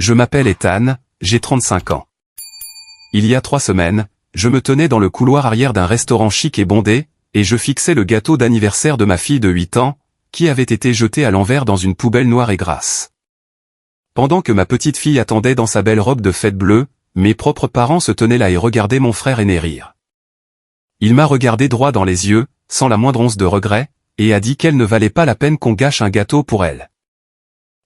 Je m'appelle Ethan, j'ai 35 ans. Il y a 3 semaines, je me tenais dans le couloir arrière d'un restaurant chic et bondé, et je fixais le gâteau d'anniversaire de ma fille de 8 ans, qui avait été jeté à l'envers dans une poubelle noire et grasse. Pendant que ma petite fille attendait dans sa belle robe de fête bleue, mes propres parents se tenaient là et regardaient mon frère aîné rire. Il m'a regardé droit dans les yeux, sans la moindre once de regret, et a dit qu'elle ne valait pas la peine qu'on gâche un gâteau pour elle.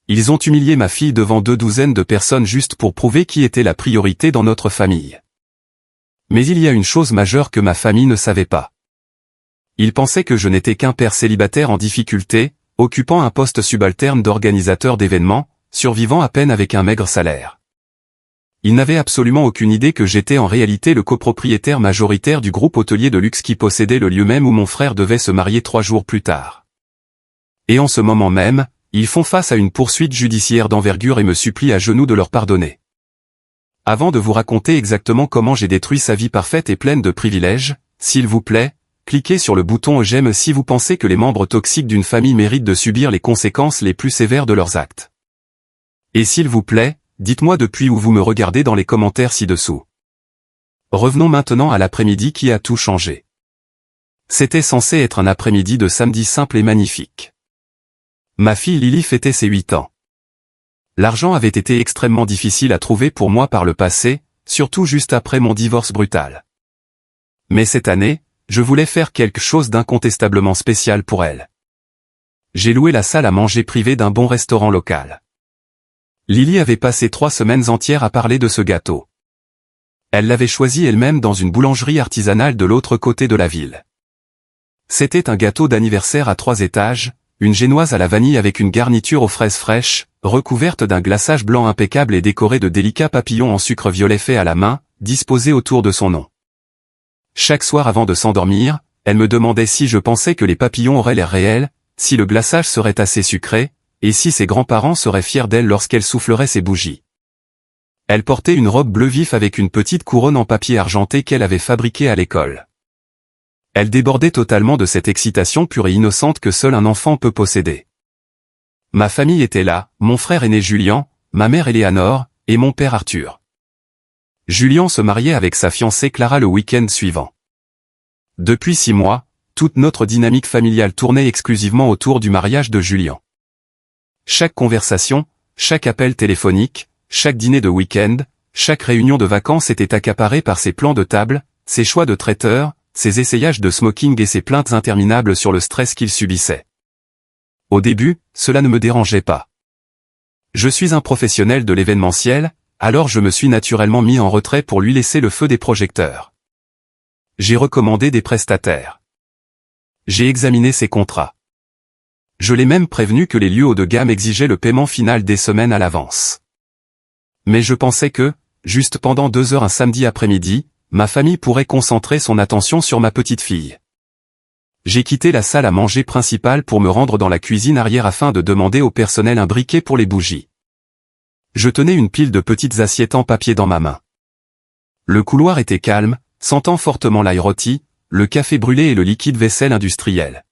Ils ont humilié ma fille devant 2 douzaines de personnes juste pour prouver qui était la priorité dans notre famille. Mais il y a une chose majeure que ma famille ne savait pas. Ils pensaient que je n'étais qu'un père célibataire en difficulté, occupant un poste subalterne d'organisateur d'événements, survivant à peine avec un maigre salaire. Ils n'avaient absolument aucune idée que j'étais en réalité le copropriétaire majoritaire du groupe hôtelier de luxe qui possédait le lieu même où mon frère devait se marier 3 jours plus tard. Et en ce moment même, ils font face à une poursuite judiciaire d'envergure et me supplient à genoux de leur pardonner. Avant de vous raconter exactement comment j'ai détruit sa vie parfaite et pleine de privilèges, s'il vous plaît, cliquez sur le bouton j'aime si vous pensez que les membres toxiques d'une famille méritent de subir les conséquences les plus sévères de leurs actes. Et s'il vous plaît, dites-moi depuis où vous me regardez dans les commentaires ci-dessous. Revenons maintenant à l'après-midi qui a tout changé. C'était censé être un après-midi de samedi simple et magnifique. Ma fille Lily fêtait ses 8 ans. L'argent avait été extrêmement difficile à trouver pour moi par le passé, surtout juste après mon divorce brutal. Mais cette année, je voulais faire quelque chose d'incontestablement spécial pour elle. J'ai loué la salle à manger privée d'un bon restaurant local. Lily avait passé 3 semaines entières à parler de ce gâteau. Elle l'avait choisi elle-même dans une boulangerie artisanale de l'autre côté de la ville. C'était un gâteau d'anniversaire à 3 étages, une génoise à la vanille avec une garniture aux fraises fraîches, recouverte d'un glaçage blanc impeccable et décorée de délicats papillons en sucre violet faits à la main, disposés autour de son nom. Chaque soir avant de s'endormir, elle me demandait si je pensais que les papillons auraient l'air réels, si le glaçage serait assez sucré, et si ses grands-parents seraient fiers d'elle lorsqu'elle soufflerait ses bougies. Elle portait une robe bleu vif avec une petite couronne en papier argenté qu'elle avait fabriquée à l'école. Elle débordait totalement de cette excitation pure et innocente que seul un enfant peut posséder. Ma famille était là, mon frère aîné Julian, ma mère Éléanore, et mon père Arthur. Julian se mariait avec sa fiancée Clara le week-end suivant. Depuis 6 mois, toute notre dynamique familiale tournait exclusivement autour du mariage de Julian. Chaque conversation, chaque appel téléphonique, chaque dîner de week-end, chaque réunion de vacances était accaparée par ses plans de table, ses choix de traiteurs, ses essayages de smoking et ses plaintes interminables sur le stress qu'il subissait. Au début, cela ne me dérangeait pas. Je suis un professionnel de l'événementiel, alors je me suis naturellement mis en retrait pour lui laisser le feu des projecteurs. J'ai recommandé des prestataires. J'ai examiné ses contrats. Je l'ai même prévenu que les lieux haut de gamme exigeaient le paiement final des semaines à l'avance. Mais je pensais que, juste pendant 2 heures un samedi après-midi, ma famille pourrait concentrer son attention sur ma petite fille. J'ai quitté la salle à manger principale pour me rendre dans la cuisine arrière afin de demander au personnel un briquet pour les bougies. Je tenais une pile de petites assiettes en papier dans ma main. Le couloir était calme, sentant fortement l'ail rôti, le café brûlé et le liquide vaisselle industriel.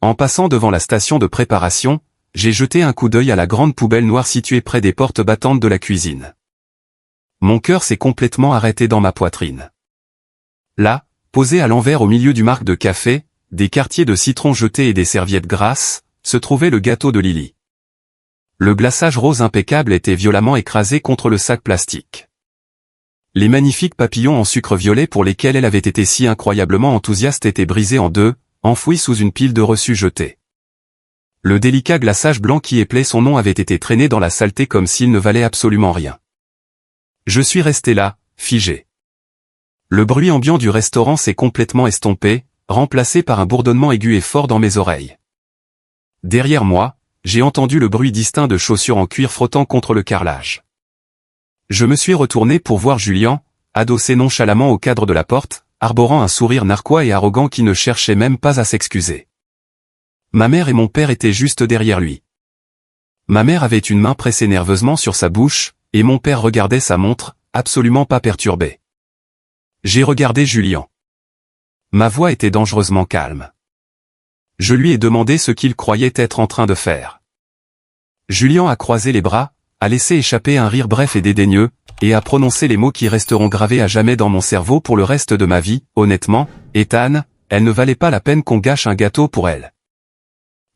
En passant devant la station de préparation, j'ai jeté un coup d'œil à la grande poubelle noire située près des portes battantes de la cuisine. Mon cœur s'est complètement arrêté dans ma poitrine. Là, posé à l'envers au milieu du marc de café, des quartiers de citron jetés et des serviettes grasses, se trouvait le gâteau de Lily. Le glaçage rose impeccable était violemment écrasé contre le sac plastique. Les magnifiques papillons en sucre violet pour lesquels elle avait été si incroyablement enthousiaste étaient brisés en 2, enfouis sous une pile de reçus jetés. Le délicat glaçage blanc qui éplait son nom avait été traîné dans la saleté comme s'il ne valait absolument rien. Je suis resté là, figé. Le bruit ambiant du restaurant s'est complètement estompé, remplacé par un bourdonnement aigu et fort dans mes oreilles. Derrière moi, j'ai entendu le bruit distinct de chaussures en cuir frottant contre le carrelage. Je me suis retourné pour voir Julian, adossé nonchalamment au cadre de la porte, arborant un sourire narquois et arrogant qui ne cherchait même pas à s'excuser. Ma mère et mon père étaient juste derrière lui. Ma mère avait une main pressée nerveusement sur sa bouche, et mon père regardait sa montre, absolument pas perturbé. J'ai regardé Julian. Ma voix était dangereusement calme. Je lui ai demandé ce qu'il croyait être en train de faire. Julian a croisé les bras, a laissé échapper un rire bref et dédaigneux, et a prononcé les mots qui resteront gravés à jamais dans mon cerveau pour le reste de ma vie. Honnêtement, Ethan, elle ne valait pas la peine qu'on gâche un gâteau pour elle.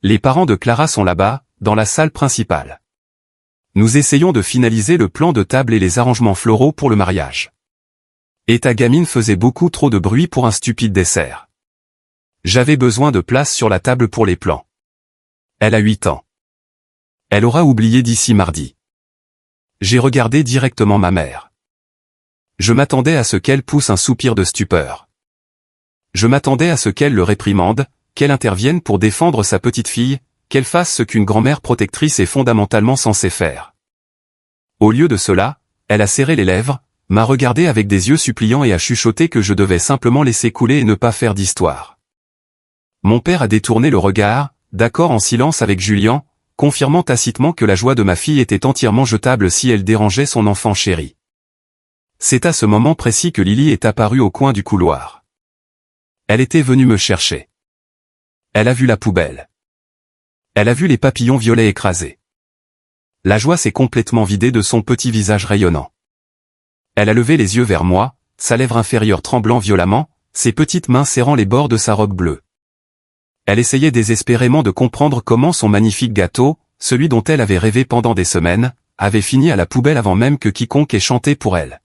Les parents de Clara sont là-bas, dans la salle principale. Nous essayons de finaliser le plan de table et les arrangements floraux pour le mariage. Et ta gamine faisait beaucoup trop de bruit pour un stupide dessert. J'avais besoin de place sur la table pour les plans. Elle a 8 ans. Elle aura oublié d'ici mardi. J'ai regardé directement ma mère. Je m'attendais à ce qu'elle pousse un soupir de stupeur. Je m'attendais à ce qu'elle le réprimande, qu'elle intervienne pour défendre sa petite fille, qu'elle fasse ce qu'une grand-mère protectrice est fondamentalement censée faire. Au lieu de cela, elle a serré les lèvres, m'a regardé avec des yeux suppliants et a chuchoté que je devais simplement laisser couler et ne pas faire d'histoire. Mon père a détourné le regard, d'accord en silence avec Julian, confirmant tacitement que la joie de ma fille était entièrement jetable si elle dérangeait son enfant chéri. C'est à ce moment précis que Lily est apparue au coin du couloir. Elle était venue me chercher. Elle a vu la poubelle. Elle a vu les papillons violets écrasés. La joie s'est complètement vidée de son petit visage rayonnant. Elle a levé les yeux vers moi, sa lèvre inférieure tremblant violemment, ses petites mains serrant les bords de sa robe bleue. Elle essayait désespérément de comprendre comment son magnifique gâteau, celui dont elle avait rêvé pendant des semaines, avait fini à la poubelle avant même que quiconque ait chanté pour elle.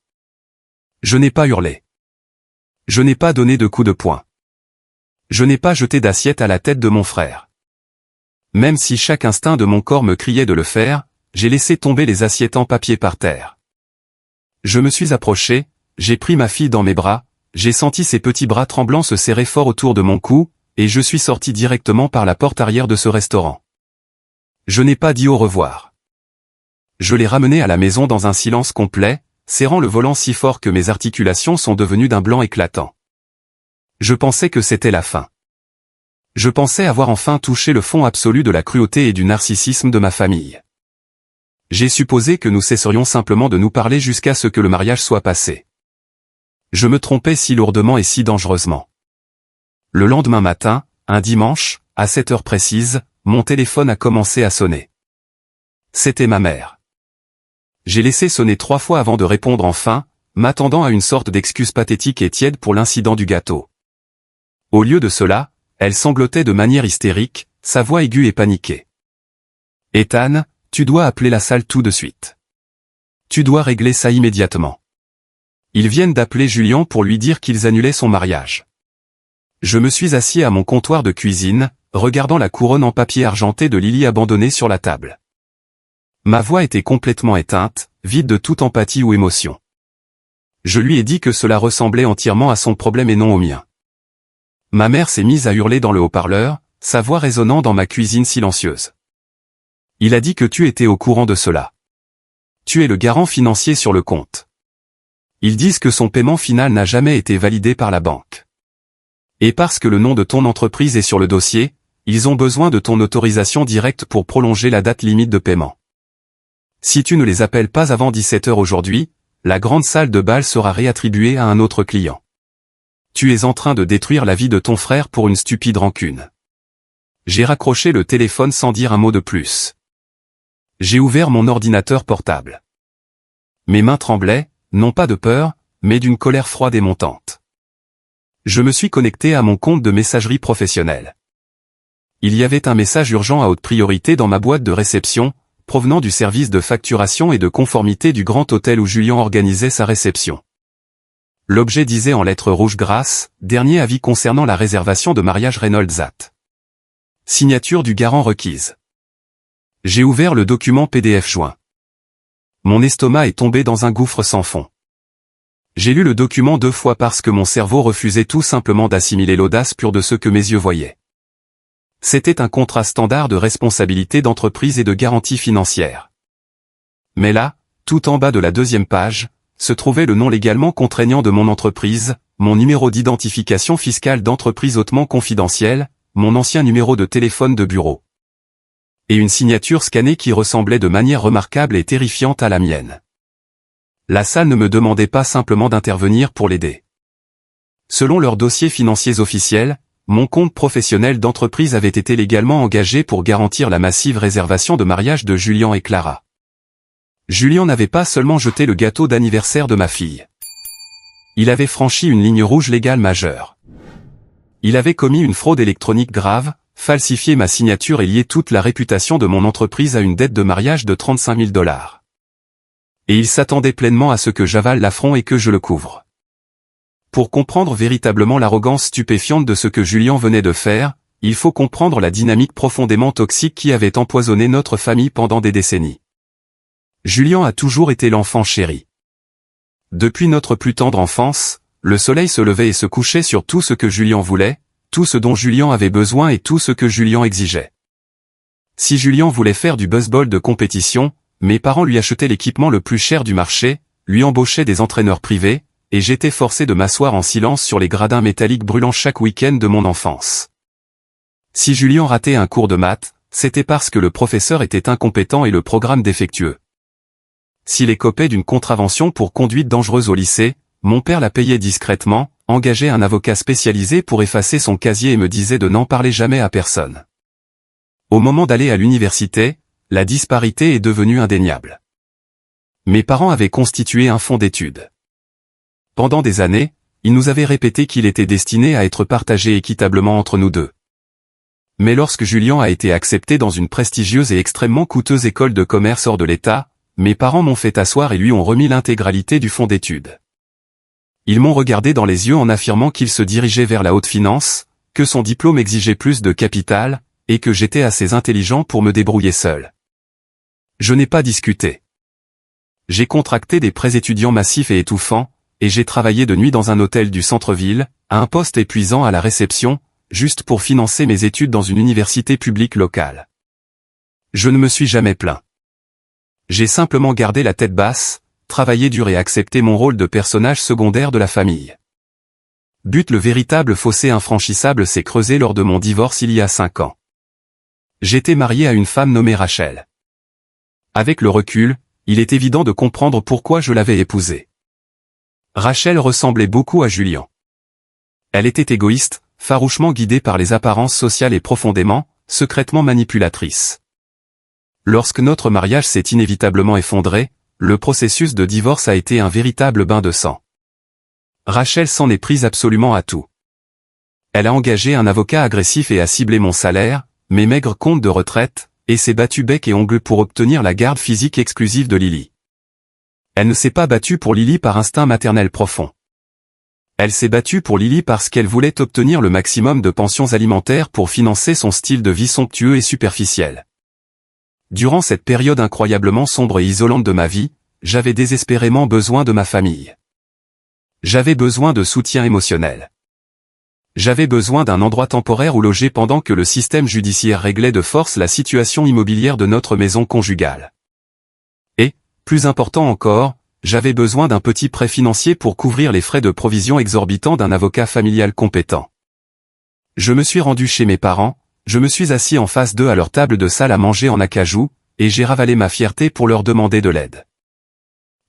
Je n'ai pas hurlé. Je n'ai pas donné de coup de poing. Je n'ai pas jeté d'assiette à la tête de mon frère. Même si chaque instinct de mon corps me criait de le faire, j'ai laissé tomber les assiettes en papier par terre. Je me suis approché, j'ai pris ma fille dans mes bras, j'ai senti ses petits bras tremblants se serrer fort autour de mon cou, et je suis sorti directement par la porte arrière de ce restaurant. Je n'ai pas dit au revoir. Je l'ai ramené à la maison dans un silence complet, serrant le volant si fort que mes articulations sont devenues d'un blanc éclatant. Je pensais que c'était la fin. Je pensais avoir enfin touché le fond absolu de la cruauté et du narcissisme de ma famille. J'ai supposé que nous cesserions simplement de nous parler jusqu'à ce que le mariage soit passé. Je me trompais si lourdement et si dangereusement. Le lendemain matin, un dimanche, à 7 heures précises, mon téléphone a commencé à sonner. C'était ma mère. J'ai laissé sonner 3 fois avant de répondre enfin, m'attendant à une sorte d'excuse pathétique et tiède pour l'incident du gâteau. Au lieu de cela, elle sanglotait de manière hystérique, sa voix aiguë et paniquée. « Ethan, tu dois appeler la salle tout de suite. Tu dois régler ça immédiatement. Ils viennent d'appeler Julian pour lui dire qu'ils annulaient son mariage. » Je me suis assis à mon comptoir de cuisine, regardant la couronne en papier argenté de Lily abandonnée sur la table. Ma voix était complètement éteinte, vide de toute empathie ou émotion. Je lui ai dit que cela ressemblait entièrement à son problème et non au mien. Ma mère s'est mise à hurler dans le haut-parleur, sa voix résonnant dans ma cuisine silencieuse. Il a dit que tu étais au courant de cela. Tu es le garant financier sur le compte. Ils disent que son paiement final n'a jamais été validé par la banque. Et parce que le nom de ton entreprise est sur le dossier, ils ont besoin de ton autorisation directe pour prolonger la date limite de paiement. Si tu ne les appelles pas avant 17 heures aujourd'hui, la grande salle de bal sera réattribuée à un autre client. Tu es en train de détruire la vie de ton frère pour une stupide rancune. J'ai raccroché le téléphone sans dire un mot de plus. J'ai ouvert mon ordinateur portable. Mes mains tremblaient, non pas de peur, mais d'une colère froide et montante. Je me suis connecté à mon compte de messagerie professionnelle. Il y avait un message urgent à haute priorité dans ma boîte de réception, provenant du service de facturation et de conformité du grand hôtel où Julian organisait sa réception. L'objet disait en lettres rouges grasses, dernier avis concernant la réservation de mariage Reynolds at. Signature du garant requise. J'ai ouvert le document PDF joint. Mon estomac est tombé dans un gouffre sans fond. J'ai lu le document 2 fois parce que mon cerveau refusait tout simplement d'assimiler l'audace pure de ce que mes yeux voyaient. C'était un contrat standard de responsabilité d'entreprise et de garantie financière. Mais là, tout en bas de la 2e page, se trouvait le nom légalement contraignant de mon entreprise, mon numéro d'identification fiscale d'entreprise hautement confidentielle, mon ancien numéro de téléphone de bureau. Et une signature scannée qui ressemblait de manière remarquable et terrifiante à la mienne. La salle ne me demandait pas simplement d'intervenir pour l'aider. Selon leurs dossiers financiers officiels, mon compte professionnel d'entreprise avait été légalement engagé pour garantir la massive réservation de mariage de Julian et Clara. Julien n'avait pas seulement jeté le gâteau d'anniversaire de ma fille. Il avait franchi une ligne rouge légale majeure. Il avait commis une fraude électronique grave, falsifié ma signature et lié toute la réputation de mon entreprise à une dette de mariage de 35 000 $. Et il s'attendait pleinement à ce que j'avale l'affront et que je le couvre. Pour comprendre véritablement l'arrogance stupéfiante de ce que Julien venait de faire, il faut comprendre la dynamique profondément toxique qui avait empoisonné notre famille pendant des décennies. Julien a toujours été l'enfant chéri. Depuis notre plus tendre enfance, le soleil se levait et se couchait sur tout ce que Julien voulait, tout ce dont Julien avait besoin et tout ce que Julien exigeait. Si Julien voulait faire du baseball de compétition, mes parents lui achetaient l'équipement le plus cher du marché, lui embauchaient des entraîneurs privés, et j'étais forcé de m'asseoir en silence sur les gradins métalliques brûlants chaque week-end de mon enfance. Si Julien ratait un cours de maths, c'était parce que le professeur était incompétent et le programme défectueux. S'il écopait d'une contravention pour conduite dangereuse au lycée, mon père la payait discrètement, engageait un avocat spécialisé pour effacer son casier et me disait de n'en parler jamais à personne. Au moment d'aller à l'université, la disparité est devenue indéniable. Mes parents avaient constitué un fonds d'études. Pendant des années, ils nous avaient répété qu'il était destiné à être partagé équitablement entre nous deux. Mais lorsque Julien a été accepté dans une prestigieuse et extrêmement coûteuse école de commerce hors de l'État, mes parents m'ont fait asseoir et lui ont remis l'intégralité du fonds d'études. Ils m'ont regardé dans les yeux en affirmant qu'il se dirigeait vers la haute finance, que son diplôme exigeait plus de capital, et que j'étais assez intelligent pour me débrouiller seul. Je n'ai pas discuté. J'ai contracté des prêts étudiants massifs et étouffants, et j'ai travaillé de nuit dans un hôtel du centre-ville, à un poste épuisant à la réception, juste pour financer mes études dans une université publique locale. Je ne me suis jamais plaint. J'ai simplement gardé la tête basse, travaillé dur et accepté mon rôle de personnage secondaire de la famille. Le véritable fossé infranchissable s'est creusé lors de mon divorce il y a 5 ans. J'étais marié à une femme nommée Rachel. Avec le recul, il est évident de comprendre pourquoi je l'avais épousée. Rachel ressemblait beaucoup à Julien. Elle était égoïste, farouchement guidée par les apparences sociales et profondément, secrètement manipulatrice. Lorsque notre mariage s'est inévitablement effondré, le processus de divorce a été un véritable bain de sang. Rachel s'en est prise absolument à tout. Elle a engagé un avocat agressif et a ciblé mon salaire, mes maigres comptes de retraite, et s'est battue bec et ongles pour obtenir la garde physique exclusive de Lily. Elle ne s'est pas battue pour Lily par instinct maternel profond. Elle s'est battue pour Lily parce qu'elle voulait obtenir le maximum de pensions alimentaires pour financer son style de vie somptueux et superficiel. Durant cette période incroyablement sombre et isolante de ma vie, j'avais désespérément besoin de ma famille. J'avais besoin de soutien émotionnel. J'avais besoin d'un endroit temporaire où loger pendant que le système judiciaire réglait de force la situation immobilière de notre maison conjugale. Et, plus important encore, j'avais besoin d'un petit prêt financier pour couvrir les frais de provision exorbitants d'un avocat familial compétent. Je me suis rendu chez mes parents, je me suis assis en face d'eux à leur table de salle à manger en acajou, et j'ai ravalé ma fierté pour leur demander de l'aide.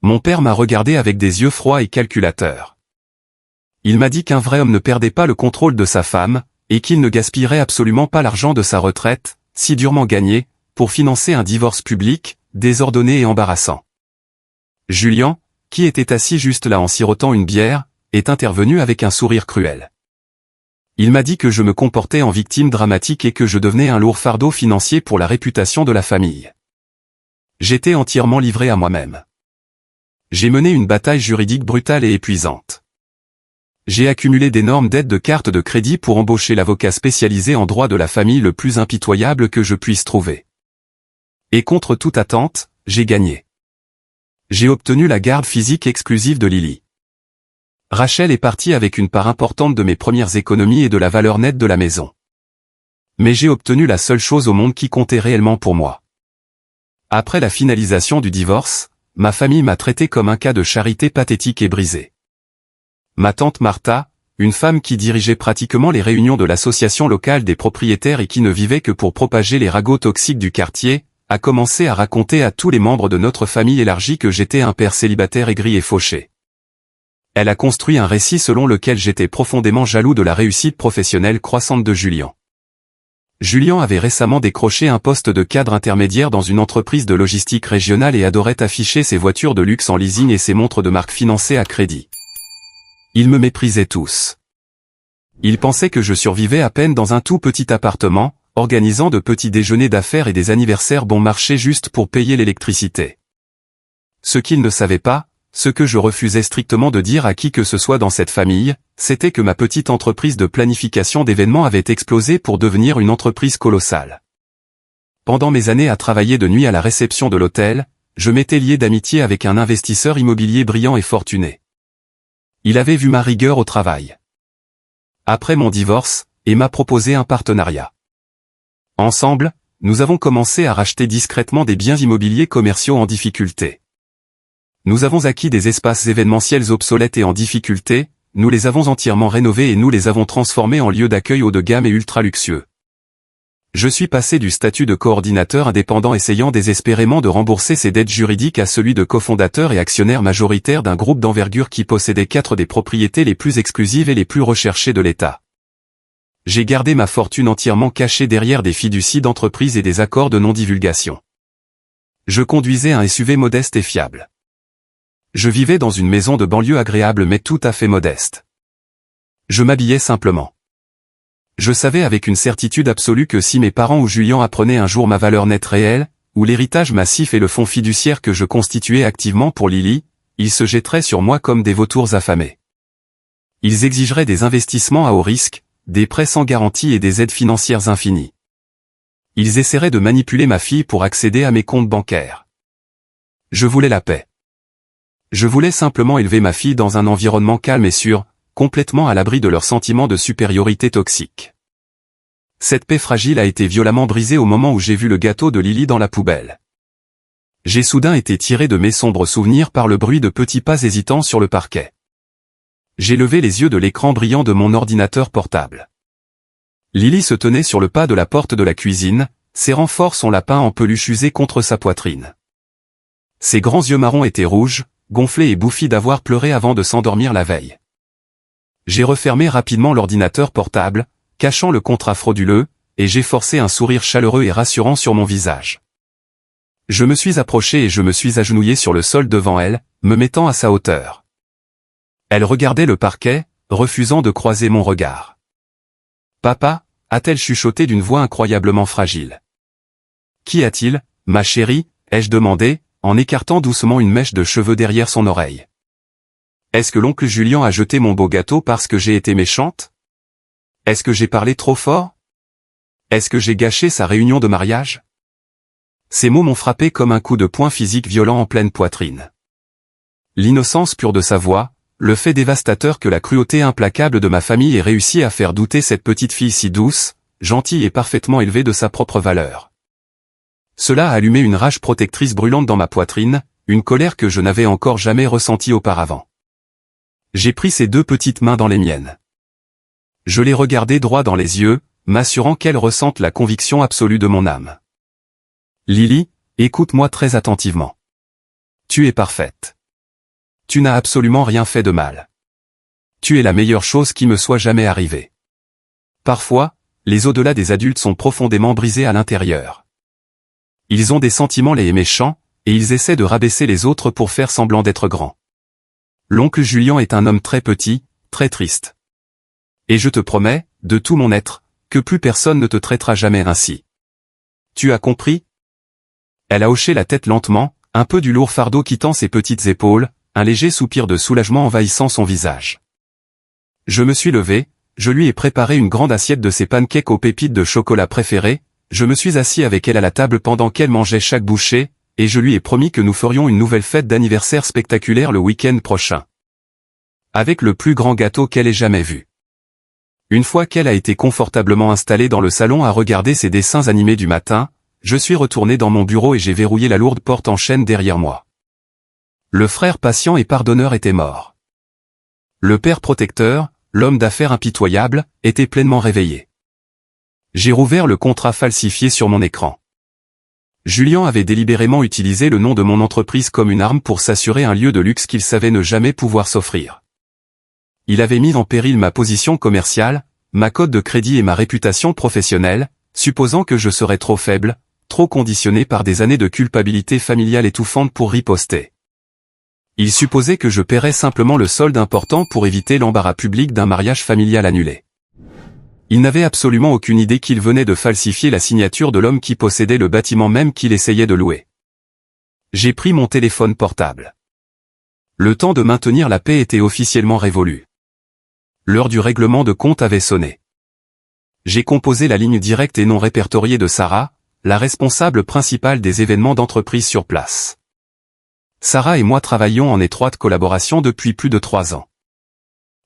Mon père m'a regardé avec des yeux froids et calculateurs. Il m'a dit qu'un vrai homme ne perdait pas le contrôle de sa femme, et qu'il ne gaspillerait absolument pas l'argent de sa retraite, si durement gagné, pour financer un divorce public, désordonné et embarrassant. Julien, qui était assis juste là en sirotant une bière, est intervenu avec un sourire cruel. Il m'a dit que je me comportais en victime dramatique et que je devenais un lourd fardeau financier pour la réputation de la famille. J'étais entièrement livré à moi-même. J'ai mené une bataille juridique brutale et épuisante. J'ai accumulé d'énormes dettes de cartes de crédit pour embaucher l'avocat spécialisé en droit de la famille le plus impitoyable que je puisse trouver. Et contre toute attente, j'ai gagné. J'ai obtenu la garde physique exclusive de Lily. Rachel est partie avec une part importante de mes premières économies et de la valeur nette de la maison. Mais j'ai obtenu la seule chose au monde qui comptait réellement pour moi. Après la finalisation du divorce, ma famille m'a traité comme un cas de charité pathétique et brisé. Ma tante Martha, une femme qui dirigeait pratiquement les réunions de l'association locale des propriétaires et qui ne vivait que pour propager les ragots toxiques du quartier, a commencé à raconter à tous les membres de notre famille élargie que j'étais un père célibataire aigri et fauché. Elle a construit un récit selon lequel j'étais profondément jaloux de la réussite professionnelle croissante de Julien. Julien avait récemment décroché un poste de cadre intermédiaire dans une entreprise de logistique régionale et adorait afficher ses voitures de luxe en leasing et ses montres de marque financées à crédit. Ils me méprisaient tous. Ils pensaient que je survivais à peine dans un tout petit appartement, organisant de petits déjeuners d'affaires et des anniversaires bon marché juste pour payer l'électricité. Ce qu'ils ne savaient pas, ce que je refusais strictement de dire à qui que ce soit dans cette famille, c'était que ma petite entreprise de planification d'événements avait explosé pour devenir une entreprise colossale. Pendant mes années à travailler de nuit à la réception de l'hôtel, je m'étais lié d'amitié avec un investisseur immobilier brillant et fortuné. Il avait vu ma rigueur au travail. Après mon divorce, et m'a proposé un partenariat. Ensemble, nous avons commencé à racheter discrètement des biens immobiliers commerciaux en difficulté. Nous avons acquis des espaces événementiels obsolètes et en difficulté, nous les avons entièrement rénovés et nous les avons transformés en lieux d'accueil haut de gamme et ultra luxueux. Je suis passé du statut de coordinateur indépendant essayant désespérément de rembourser ses dettes juridiques à celui de cofondateur et actionnaire majoritaire d'un groupe d'envergure qui possédait 4 des propriétés les plus exclusives et les plus recherchées de l'État. J'ai gardé ma fortune entièrement cachée derrière des fiducies d'entreprise et des accords de non-divulgation. Je conduisais un SUV modeste et fiable. Je vivais dans une maison de banlieue agréable mais tout à fait modeste. Je m'habillais simplement. Je savais avec une certitude absolue que si mes parents ou Julien apprenaient un jour ma valeur nette réelle, ou l'héritage massif et le fonds fiduciaire que je constituais activement pour Lily, ils se jetteraient sur moi comme des vautours affamés. Ils exigeraient des investissements à haut risque, des prêts sans garantie et des aides financières infinies. Ils essaieraient de manipuler ma fille pour accéder à mes comptes bancaires. Je voulais la paix. Je voulais simplement élever ma fille dans un environnement calme et sûr, complètement à l'abri de leurs sentiments de supériorité toxique. Cette paix fragile a été violemment brisée au moment où j'ai vu le gâteau de Lily dans la poubelle. J'ai soudain été tiré de mes sombres souvenirs par le bruit de petits pas hésitants sur le parquet. J'ai levé les yeux de l'écran brillant de mon ordinateur portable. Lily se tenait sur le pas de la porte de la cuisine, serrant fort son lapin en peluche usé contre sa poitrine. Ses grands yeux marrons étaient rouges, gonflés et bouffis d'avoir pleuré avant de s'endormir la veille. J'ai refermé rapidement l'ordinateur portable, cachant le contrat frauduleux, et j'ai forcé un sourire chaleureux et rassurant sur mon visage. Je me suis approché et je me suis agenouillé sur le sol devant elle, me mettant à sa hauteur. Elle regardait le parquet, refusant de croiser mon regard. « Papa » a-t-elle chuchoté d'une voix incroyablement fragile. « Qu'y a-t-il, ma chérie » ai-je demandé, en écartant doucement une mèche de cheveux derrière son oreille. Est-ce que l'oncle Julien a jeté mon beau gâteau parce que j'ai été méchante? Est-ce que j'ai parlé trop fort? Est-ce que j'ai gâché sa réunion de mariage? Ces mots m'ont frappé comme un coup de poing physique violent en pleine poitrine. L'innocence pure de sa voix, le fait dévastateur que la cruauté implacable de ma famille ait réussi à faire douter cette petite fille si douce, gentille et parfaitement élevée de sa propre valeur. Cela a allumé une rage protectrice brûlante dans ma poitrine, une colère que je n'avais encore jamais ressentie auparavant. J'ai pris ses 2 petites mains dans les miennes. Je les regardai droit dans les yeux, m'assurant qu'elles ressentent la conviction absolue de mon âme. Lily, écoute-moi très attentivement. Tu es parfaite. Tu n'as absolument rien fait de mal. Tu es la meilleure chose qui me soit jamais arrivée. Parfois, les au-delà des adultes sont profondément brisés à l'intérieur. Ils ont des sentiments laids et méchants, et ils essaient de rabaisser les autres pour faire semblant d'être grands. L'oncle Julien est un homme très petit, très triste. Et je te promets, de tout mon être, que plus personne ne te traitera jamais ainsi. Tu as compris? Elle a hoché la tête lentement, un peu du lourd fardeau quittant ses petites épaules, un léger soupir de soulagement envahissant son visage. Je me suis levé, je lui ai préparé une grande assiette de ses pancakes aux pépites de chocolat préférées, je me suis assis avec elle à la table pendant qu'elle mangeait chaque bouchée, et je lui ai promis que nous ferions une nouvelle fête d'anniversaire spectaculaire le week-end prochain. Avec le plus grand gâteau qu'elle ait jamais vu. Une fois qu'elle a été confortablement installée dans le salon à regarder ses dessins animés du matin, je suis retourné dans mon bureau et j'ai verrouillé la lourde porte en chêne derrière moi. Le frère patient et pardonneur était mort. Le père protecteur, l'homme d'affaires impitoyable, était pleinement réveillé. J'ai rouvert le contrat falsifié sur mon écran. Julien avait délibérément utilisé le nom de mon entreprise comme une arme pour s'assurer un lieu de luxe qu'il savait ne jamais pouvoir s'offrir. Il avait mis en péril ma position commerciale, ma cote de crédit et ma réputation professionnelle, supposant que je serais trop faible, trop conditionné par des années de culpabilité familiale étouffante pour riposter. Il supposait que je paierais simplement le solde important pour éviter l'embarras public d'un mariage familial annulé. Il n'avait absolument aucune idée qu'il venait de falsifier la signature de l'homme qui possédait le bâtiment même qu'il essayait de louer. J'ai pris mon téléphone portable. Le temps de maintenir la paix était officiellement révolu. L'heure du règlement de compte avait sonné. J'ai composé la ligne directe et non répertoriée de Sarah, la responsable principale des événements d'entreprise sur place. Sarah et moi travaillions en étroite collaboration depuis plus de 3 ans.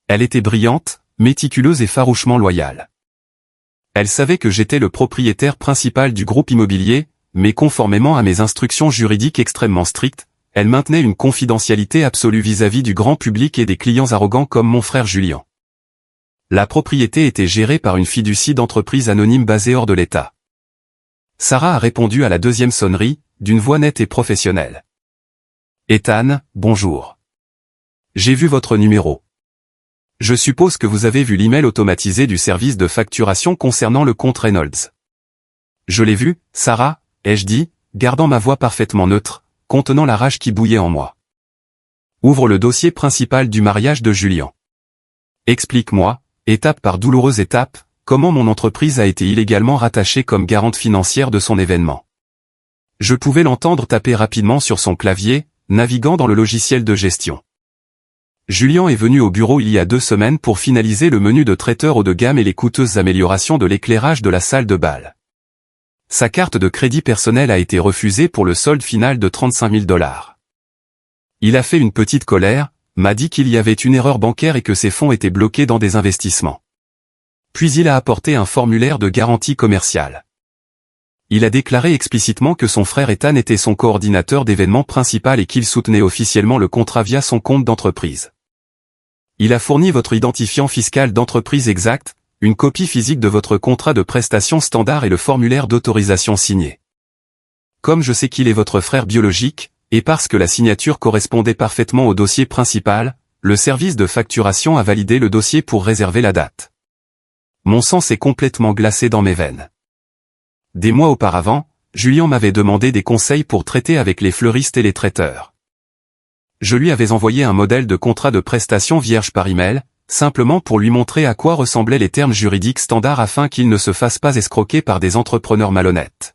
Elle était brillante, méticuleuse et farouchement loyale. Elle savait que j'étais le propriétaire principal du groupe immobilier, mais conformément à mes instructions juridiques extrêmement strictes, elle maintenait une confidentialité absolue vis-à-vis du grand public et des clients arrogants comme mon frère Julien. La propriété était gérée par une fiducie d'entreprise anonyme basée hors de l'État. Sarah a répondu à la deuxième sonnerie, d'une voix nette et professionnelle. Ethan, bonjour. J'ai vu votre numéro. Je suppose que vous avez vu l'email automatisé du service de facturation concernant le compte Reynolds. Je l'ai vu, Sarah, ai-je dit, gardant ma voix parfaitement neutre, contenant la rage qui bouillait en moi. Ouvre le dossier principal du mariage de Julien. Explique-moi, étape par douloureuse étape, comment mon entreprise a été illégalement rattachée comme garante financière de son événement. Je pouvais l'entendre taper rapidement sur son clavier, naviguant dans le logiciel de gestion. Julien est venu au bureau il y a 2 semaines pour finaliser le menu de traiteur haut de gamme et les coûteuses améliorations de l'éclairage de la salle de bal. Sa carte de crédit personnel a été refusée pour le solde final de $35 000. Il a fait une petite colère, m'a dit qu'il y avait une erreur bancaire et que ses fonds étaient bloqués dans des investissements. Puis il a apporté un formulaire de garantie commerciale. Il a déclaré explicitement que son frère Ethan était son coordinateur d'événements principal et qu'il soutenait officiellement le contrat via son compte d'entreprise. Il a fourni votre identifiant fiscal d'entreprise exact, une copie physique de votre contrat de prestation standard et le formulaire d'autorisation signé. Comme je sais qu'il est votre frère biologique, et parce que la signature correspondait parfaitement au dossier principal, le service de facturation a validé le dossier pour réserver la date. Mon sang s'est complètement glacé dans mes veines. Des mois auparavant, Julien m'avait demandé des conseils pour traiter avec les fleuristes et les traiteurs. Je lui avais envoyé un modèle de contrat de prestation vierge par email, simplement pour lui montrer à quoi ressemblaient les termes juridiques standards afin qu'il ne se fasse pas escroquer par des entrepreneurs malhonnêtes.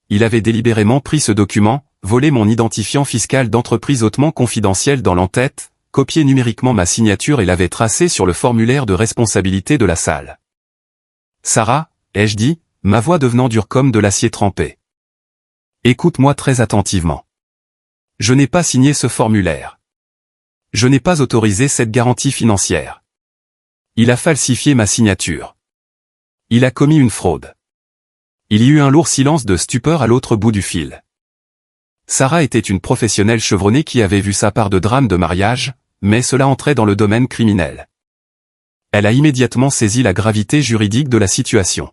Il avait délibérément pris ce document, volé mon identifiant fiscal d'entreprise hautement confidentiel dans l'entête, copié numériquement ma signature et l'avait tracé sur le formulaire de responsabilité de la salle. Sarah, ai-je dit, ma voix devenant dure comme de l'acier trempé. Écoute-moi très attentivement. Je n'ai pas signé ce formulaire. Je n'ai pas autorisé cette garantie financière. Il a falsifié ma signature. Il a commis une fraude. Il y eut un lourd silence de stupeur à l'autre bout du fil. Sarah était une professionnelle chevronnée qui avait vu sa part de drame de mariage, mais cela entrait dans le domaine criminel. Elle a immédiatement saisi la gravité juridique de la situation.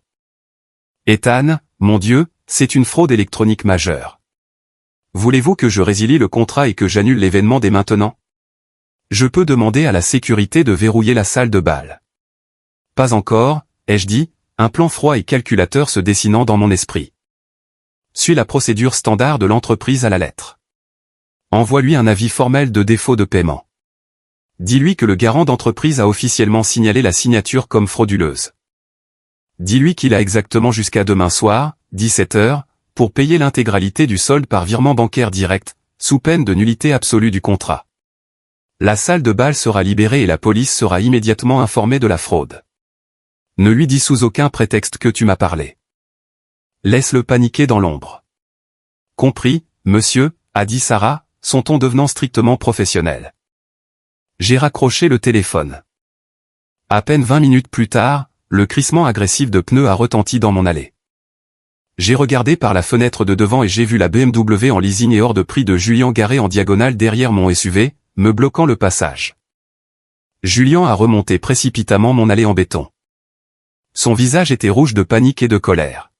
Ethan, mon Dieu, c'est une fraude électronique majeure. Voulez-vous que je résilie le contrat et que j'annule l'événement dès maintenant? Je peux demander à la sécurité de verrouiller la salle de bal. Pas encore, ai-je dit, un plan froid et calculateur se dessinant dans mon esprit. Suis la procédure standard de l'entreprise à la lettre. Envoie-lui un avis formel de défaut de paiement. Dis-lui que le garant d'entreprise a officiellement signalé la signature comme frauduleuse. Dis-lui qu'il a exactement jusqu'à demain soir, 17 h, pour payer l'intégralité du solde par virement bancaire direct, sous peine de nullité absolue du contrat. La salle de bal sera libérée et la police sera immédiatement informée de la fraude. Ne lui dis sous aucun prétexte que tu m'as parlé. Laisse-le paniquer dans l'ombre. Compris, monsieur, a dit Sarah, son ton devenant strictement professionnel. J'ai raccroché le téléphone. À peine 20 minutes plus tard, le crissement agressif de pneus a retenti dans mon allée. J'ai regardé par la fenêtre de devant et j'ai vu la BMW en leasing et hors de prix de Julien garée en diagonale derrière mon SUV, me bloquant le passage. Julien a remonté précipitamment mon allée en béton. Son visage était rouge de panique et de colère.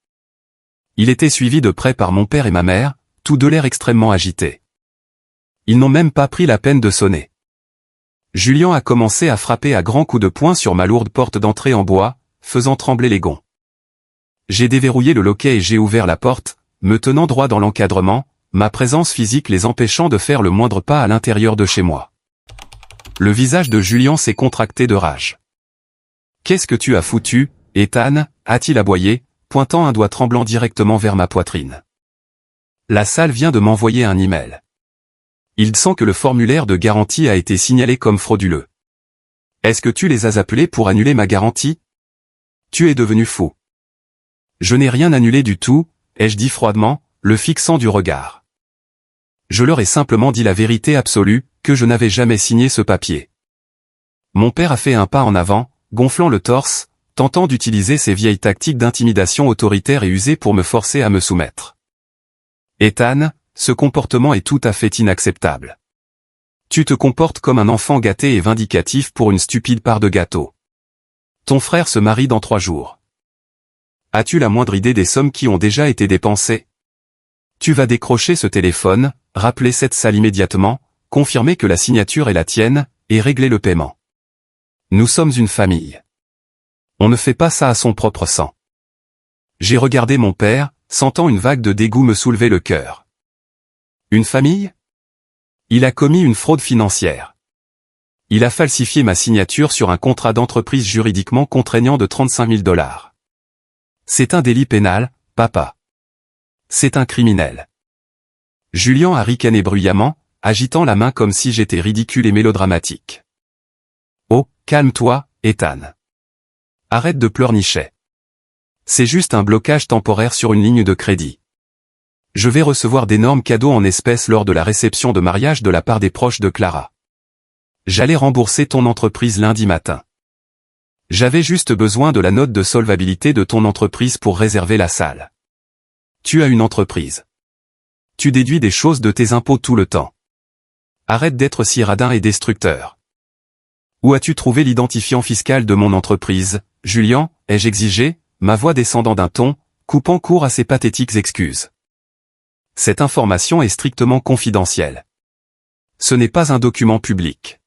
Il était suivi de près par mon père et ma mère, tous deux l'air extrêmement agités. Ils n'ont même pas pris la peine de sonner. Julien a commencé à frapper à grands coups de poing sur ma lourde porte d'entrée en bois, faisant trembler les gonds. J'ai déverrouillé le loquet et j'ai ouvert la porte, me tenant droit dans l'encadrement, ma présence physique les empêchant de faire le moindre pas à l'intérieur de chez moi. Le visage de Julien s'est contracté de rage. « Qu'est-ce que tu as foutu, Ethan ?» a-t-il aboyé, pointant un doigt tremblant directement vers ma poitrine. La salle vient de m'envoyer un email. Il sent que le formulaire de garantie a été signalé comme frauduleux. Est-ce que tu les as appelés pour annuler ma garantie? Tu es devenu fou. Je n'ai rien annulé du tout, ai-je dit froidement, le fixant du regard. Je leur ai simplement dit la vérité absolue, que je n'avais jamais signé ce papier. Mon père a fait un pas en avant, gonflant le torse, tentant d'utiliser ces vieilles tactiques d'intimidation autoritaire et usées pour me forcer à me soumettre. Ethan, ce comportement est tout à fait inacceptable. Tu te comportes comme un enfant gâté et vindicatif pour une stupide part de gâteau. Ton frère se marie dans 3 jours. As-tu la moindre idée des sommes qui ont déjà été dépensées? Tu vas décrocher ce téléphone, rappeler cette salle immédiatement, confirmer que la signature est la tienne, et régler le paiement. Nous sommes une famille. On ne fait pas ça à son propre sang. J'ai regardé mon père, sentant une vague de dégoût me soulever le cœur. Une famille? Il a commis une fraude financière. Il a falsifié ma signature sur un contrat d'entreprise juridiquement contraignant de 35 000 $. C'est un délit pénal, papa. C'est un criminel. Julien a ricané bruyamment, agitant la main comme si j'étais ridicule et mélodramatique. Oh, calme-toi, Ethan. Arrête de pleurnicher. C'est juste un blocage temporaire sur une ligne de crédit. Je vais recevoir d'énormes cadeaux en espèces lors de la réception de mariage de la part des proches de Clara. J'allais rembourser ton entreprise lundi matin. J'avais juste besoin de la note de solvabilité de ton entreprise pour réserver la salle. Tu as une entreprise. Tu déduis des choses de tes impôts tout le temps. Arrête d'être si radin et destructeur. Où as-tu trouvé l'identifiant fiscal de mon entreprise, Julien, ai-je exigé, ma voix descendant d'un ton, coupant court à ces pathétiques excuses. Cette information est strictement confidentielle. Ce n'est pas un document public.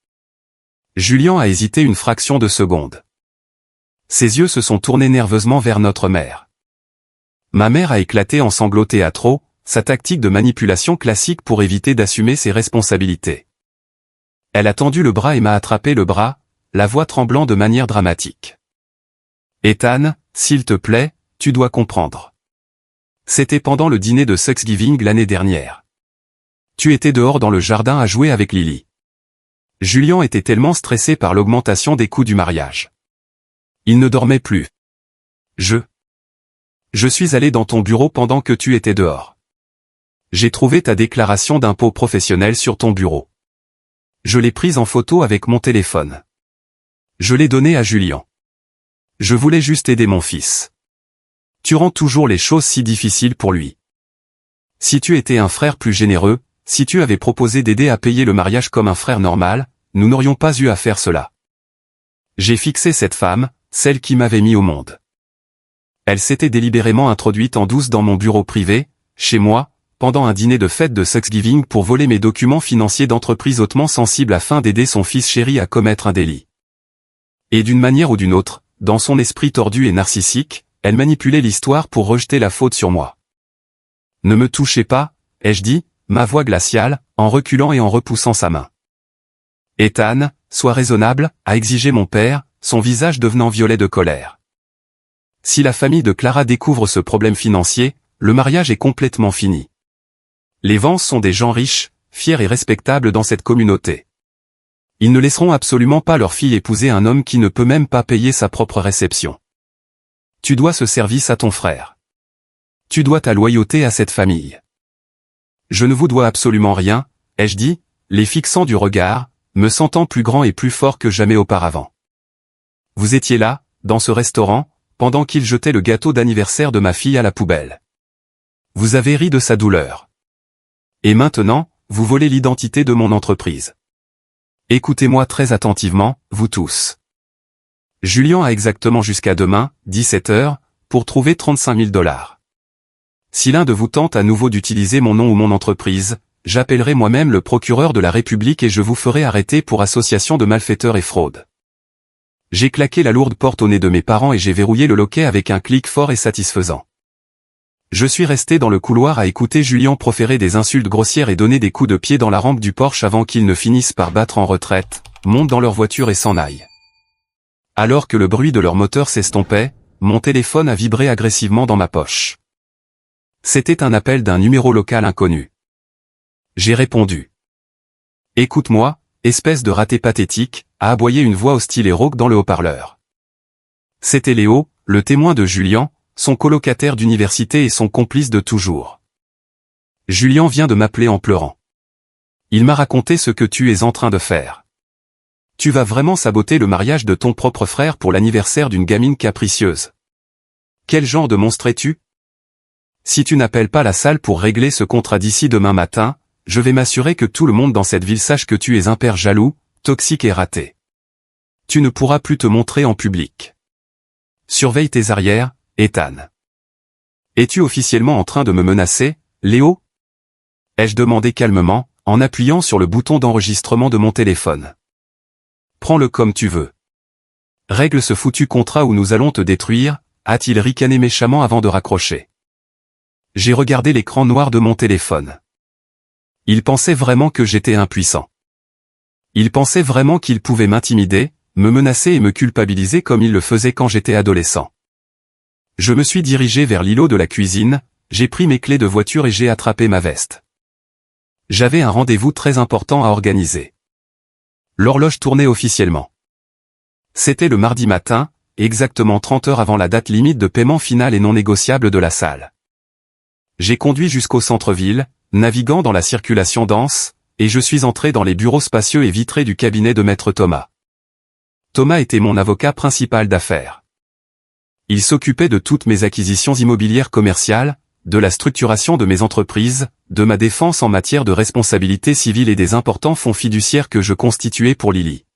Julien a hésité une fraction de seconde. Ses yeux se sont tournés nerveusement vers notre mère. Ma mère a éclaté en sanglots théâtraux, sa tactique de manipulation classique pour éviter d'assumer ses responsabilités. Elle a tendu le bras et m'a attrapé le bras, la voix tremblant de manière dramatique. Ethan, s'il te plaît, tu dois comprendre. C'était pendant le dîner de Thanksgiving l'année dernière. Tu étais dehors dans le jardin à jouer avec Lily. Julien était tellement stressé par l'augmentation des coûts du mariage. Il ne dormait plus. Je suis allé dans ton bureau pendant que tu étais dehors. J'ai trouvé ta déclaration d'impôt professionnel sur ton bureau. Je l'ai prise en photo avec mon téléphone. Je l'ai donnée à Julien. Je voulais juste aider mon fils. Tu rends toujours les choses si difficiles pour lui. Si tu étais un frère plus généreux, si tu avais proposé d'aider à payer le mariage comme un frère normal, nous n'aurions pas eu à faire cela. J'ai fixé cette femme, celle qui m'avait mis au monde. Elle s'était délibérément introduite en douce dans mon bureau privé, chez moi, pendant un dîner de fête de Thanksgiving pour voler mes documents financiers d'entreprise hautement sensibles afin d'aider son fils chéri à commettre un délit. Et d'une manière ou d'une autre, dans son esprit tordu et narcissique, elle manipulait l'histoire pour rejeter la faute sur moi. Ne me touchez pas, ai-je dit, ma voix glaciale, en reculant et en repoussant sa main. Ethan, sois raisonnable, a exigé mon père, son visage devenant violet de colère. Si la famille de Clara découvre ce problème financier, le mariage est complètement fini. Les Vance sont des gens riches, fiers et respectables dans cette communauté. Ils ne laisseront absolument pas leur fille épouser un homme qui ne peut même pas payer sa propre réception. Tu dois ce service à ton frère. Tu dois ta loyauté à cette famille. Je ne vous dois absolument rien, ai-je dit, les fixant du regard, me sentant plus grand et plus fort que jamais auparavant. Vous étiez là, dans ce restaurant, pendant qu'il jetait le gâteau d'anniversaire de ma fille à la poubelle. Vous avez ri de sa douleur. Et maintenant, vous volez l'identité de mon entreprise. Écoutez-moi très attentivement, vous tous. Julien a exactement jusqu'à demain, 17 h, pour trouver 35 000 $. Si l'un de vous tente à nouveau d'utiliser mon nom ou mon entreprise, j'appellerai moi-même le procureur de la République et je vous ferai arrêter pour association de malfaiteurs et fraude. J'ai claqué la lourde porte au nez de mes parents et j'ai verrouillé le loquet avec un clic fort et satisfaisant. Je suis resté dans le couloir à écouter Julien proférer des insultes grossières et donner des coups de pied dans la rampe du Porsche avant qu'ils ne finissent par battre en retraite, montent dans leur voiture et s'en aillent. Alors que le bruit de leur moteur s'estompait, mon téléphone a vibré agressivement dans ma poche. C'était un appel d'un numéro local inconnu. J'ai répondu. « Écoute-moi, espèce de raté pathétique », a aboyé une voix hostile et rauque dans le haut-parleur. C'était Léo, le témoin de Julien, son colocataire d'université et son complice de toujours. Julien vient de m'appeler en pleurant. Il m'a raconté ce que tu es en train de faire. Tu vas vraiment saboter le mariage de ton propre frère pour l'anniversaire d'une gamine capricieuse. Quel genre de monstre es-tu? Si tu n'appelles pas la salle pour régler ce contrat d'ici demain matin, je vais m'assurer que tout le monde dans cette ville sache que tu es un père jaloux, toxique et raté. Tu ne pourras plus te montrer en public. Surveille tes arrières, Ethan. Es-tu officiellement en train de me menacer, Léo? Ai-je demandé calmement, en appuyant sur le bouton d'enregistrement de mon téléphone. Prends-le comme tu veux. Règle ce foutu contrat ou nous allons te détruire, a-t-il ricané méchamment avant de raccrocher. J'ai regardé l'écran noir de mon téléphone. Il pensait vraiment que j'étais impuissant. Il pensait vraiment qu'il pouvait m'intimider, me menacer et me culpabiliser comme il le faisait quand j'étais adolescent. Je me suis dirigé vers l'îlot de la cuisine, j'ai pris mes clés de voiture et j'ai attrapé ma veste. J'avais un rendez-vous très important à organiser. L'horloge tournait officiellement. C'était le mardi matin, exactement 30 heures avant la date limite de paiement final et non négociable de la salle. J'ai conduit jusqu'au centre-ville, naviguant dans la circulation dense, et je suis entré dans les bureaux spacieux et vitrés du cabinet de Maître Thomas. Thomas était mon avocat principal d'affaires. Il s'occupait de toutes mes acquisitions immobilières commerciales, de la structuration de mes entreprises, de ma défense en matière de responsabilité civile et des importants fonds fiduciaires que je constituais pour Lily.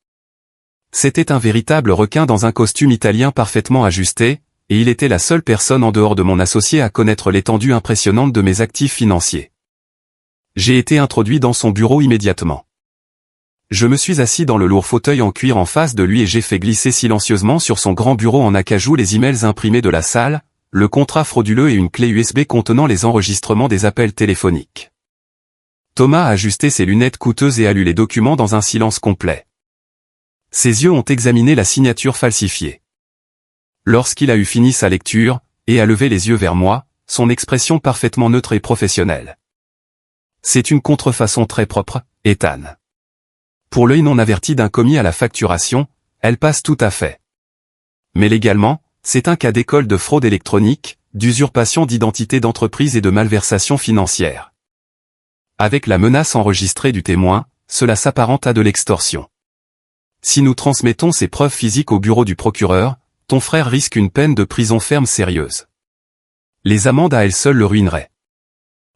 C'était un véritable requin dans un costume italien parfaitement ajusté, et il était la seule personne en dehors de mon associé à connaître l'étendue impressionnante de mes actifs financiers. J'ai été introduit dans son bureau immédiatement. Je me suis assis dans le lourd fauteuil en cuir en face de lui et j'ai fait glisser silencieusement sur son grand bureau en acajou les emails imprimés de la salle, le contrat frauduleux et une clé USB contenant les enregistrements des appels téléphoniques. Thomas a ajusté ses lunettes coûteuses et a lu les documents dans un silence complet. Ses yeux ont examiné la signature falsifiée. Lorsqu'il a eu fini sa lecture, et a levé les yeux vers moi, son expression parfaitement neutre et professionnelle. C'est une contrefaçon très propre, Ethan. Pour l'œil non averti d'un commis à la facturation, elle passe tout à fait. Mais légalement, c'est un cas d'école de fraude électronique, d'usurpation d'identité d'entreprise et de malversation financière. Avec la menace enregistrée du témoin, cela s'apparente à de l'extorsion. Si nous transmettons ces preuves physiques au bureau du procureur, ton frère risque une peine de prison ferme sérieuse. Les amendes à elles seules le ruineraient.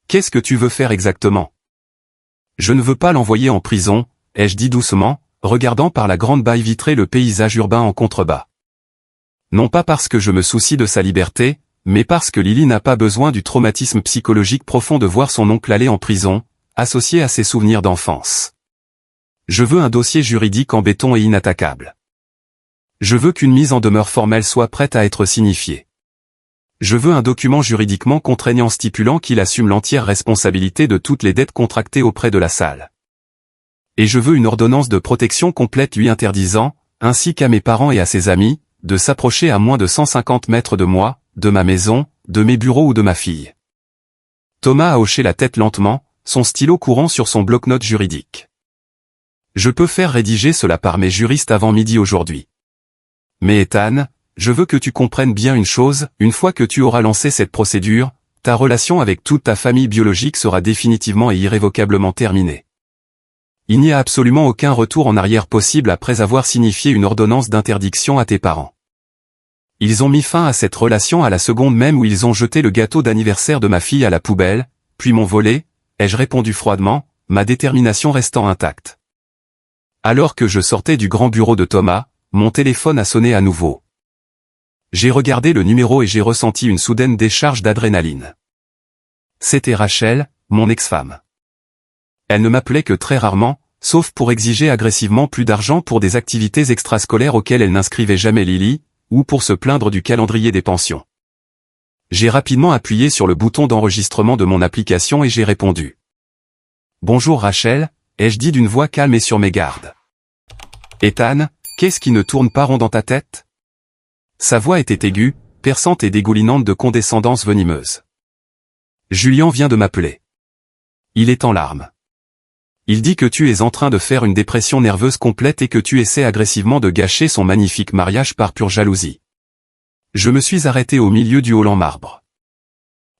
Qu'est-ce que tu veux faire exactement? Je ne veux pas l'envoyer en prison, ai-je dit doucement, regardant par la grande baille vitrée le paysage urbain en contrebas. Non pas parce que je me soucie de sa liberté, mais parce que Lily n'a pas besoin du traumatisme psychologique profond de voir son oncle aller en prison, associé à ses souvenirs d'enfance. Je veux un dossier juridique en béton et inattaquable. Je veux qu'une mise en demeure formelle soit prête à être signifiée. Je veux un document juridiquement contraignant stipulant qu'il assume l'entière responsabilité de toutes les dettes contractées auprès de la salle. Et je veux une ordonnance de protection complète lui interdisant, ainsi qu'à mes parents et à ses amis, de s'approcher à moins de 150 mètres de moi, de ma maison, de mes bureaux ou de ma fille. Thomas a hoché la tête lentement, son stylo courant sur son bloc-notes juridique. Je peux faire rédiger cela par mes juristes avant midi aujourd'hui. Mais Ethan, je veux que tu comprennes bien une chose, une fois que tu auras lancé cette procédure, ta relation avec toute ta famille biologique sera définitivement et irrévocablement terminée. Il n'y a absolument aucun retour en arrière possible après avoir signifié une ordonnance d'interdiction à tes parents. Ils ont mis fin à cette relation à la seconde même où ils ont jeté le gâteau d'anniversaire de ma fille à la poubelle, puis m'ont volé, ai-je répondu froidement, ma détermination restant intacte. Alors que je sortais du grand bureau de Thomas, mon téléphone a sonné à nouveau. J'ai regardé le numéro et j'ai ressenti une soudaine décharge d'adrénaline. C'était Rachel, mon ex-femme. Elle ne m'appelait que très rarement, sauf pour exiger agressivement plus d'argent pour des activités extrascolaires auxquelles elle n'inscrivait jamais Lily, ou pour se plaindre du calendrier des pensions. J'ai rapidement appuyé sur le bouton d'enregistrement de mon application et j'ai répondu. « Bonjour Rachel », ai-je dit d'une voix calme et sur mes gardes. « Ethan, qu'est-ce qui ne tourne pas rond dans ta tête ?» Sa voix était aiguë, perçante et dégoulinante de condescendance venimeuse. « Julian vient de m'appeler. Il est en larmes. Il dit que tu es en train de faire une dépression nerveuse complète et que tu essaies agressivement de gâcher son magnifique mariage par pure jalousie. » Je me suis arrêté au milieu du hall en marbre.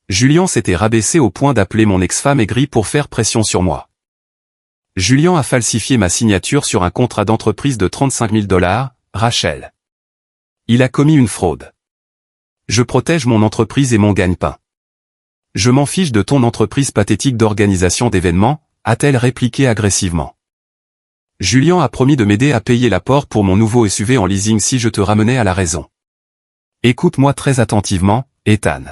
Julian s'était rabaissé au point d'appeler mon ex-femme aigrie pour faire pression sur moi. Julian a falsifié ma signature sur un contrat d'entreprise de 35 000 $, Rachel. Il a commis une fraude. Je protège mon entreprise et mon gagne-pain. Je m'en fiche de ton entreprise pathétique d'organisation d'événements, a-t-elle répliqué agressivement. Julian a promis de m'aider à payer l'apport pour mon nouveau SUV en leasing si je te ramenais à la raison. Écoute-moi très attentivement, Ethan.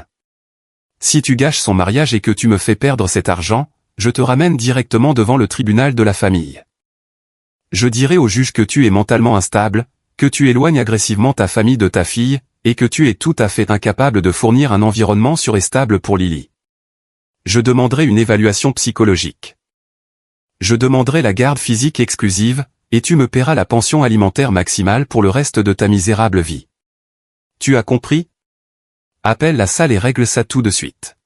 Si tu gâches son mariage et que tu me fais perdre cet argent, je te ramène directement devant le tribunal de la famille. Je dirai au juge que tu es mentalement instable, que tu éloignes agressivement ta famille de ta fille, et que tu es tout à fait incapable de fournir un environnement sûr et stable pour Lily. Je demanderai une évaluation psychologique. Je demanderai la garde physique exclusive, et tu me paieras la pension alimentaire maximale pour le reste de ta misérable vie. Tu as compris? Appelle la salle et règle ça tout de suite.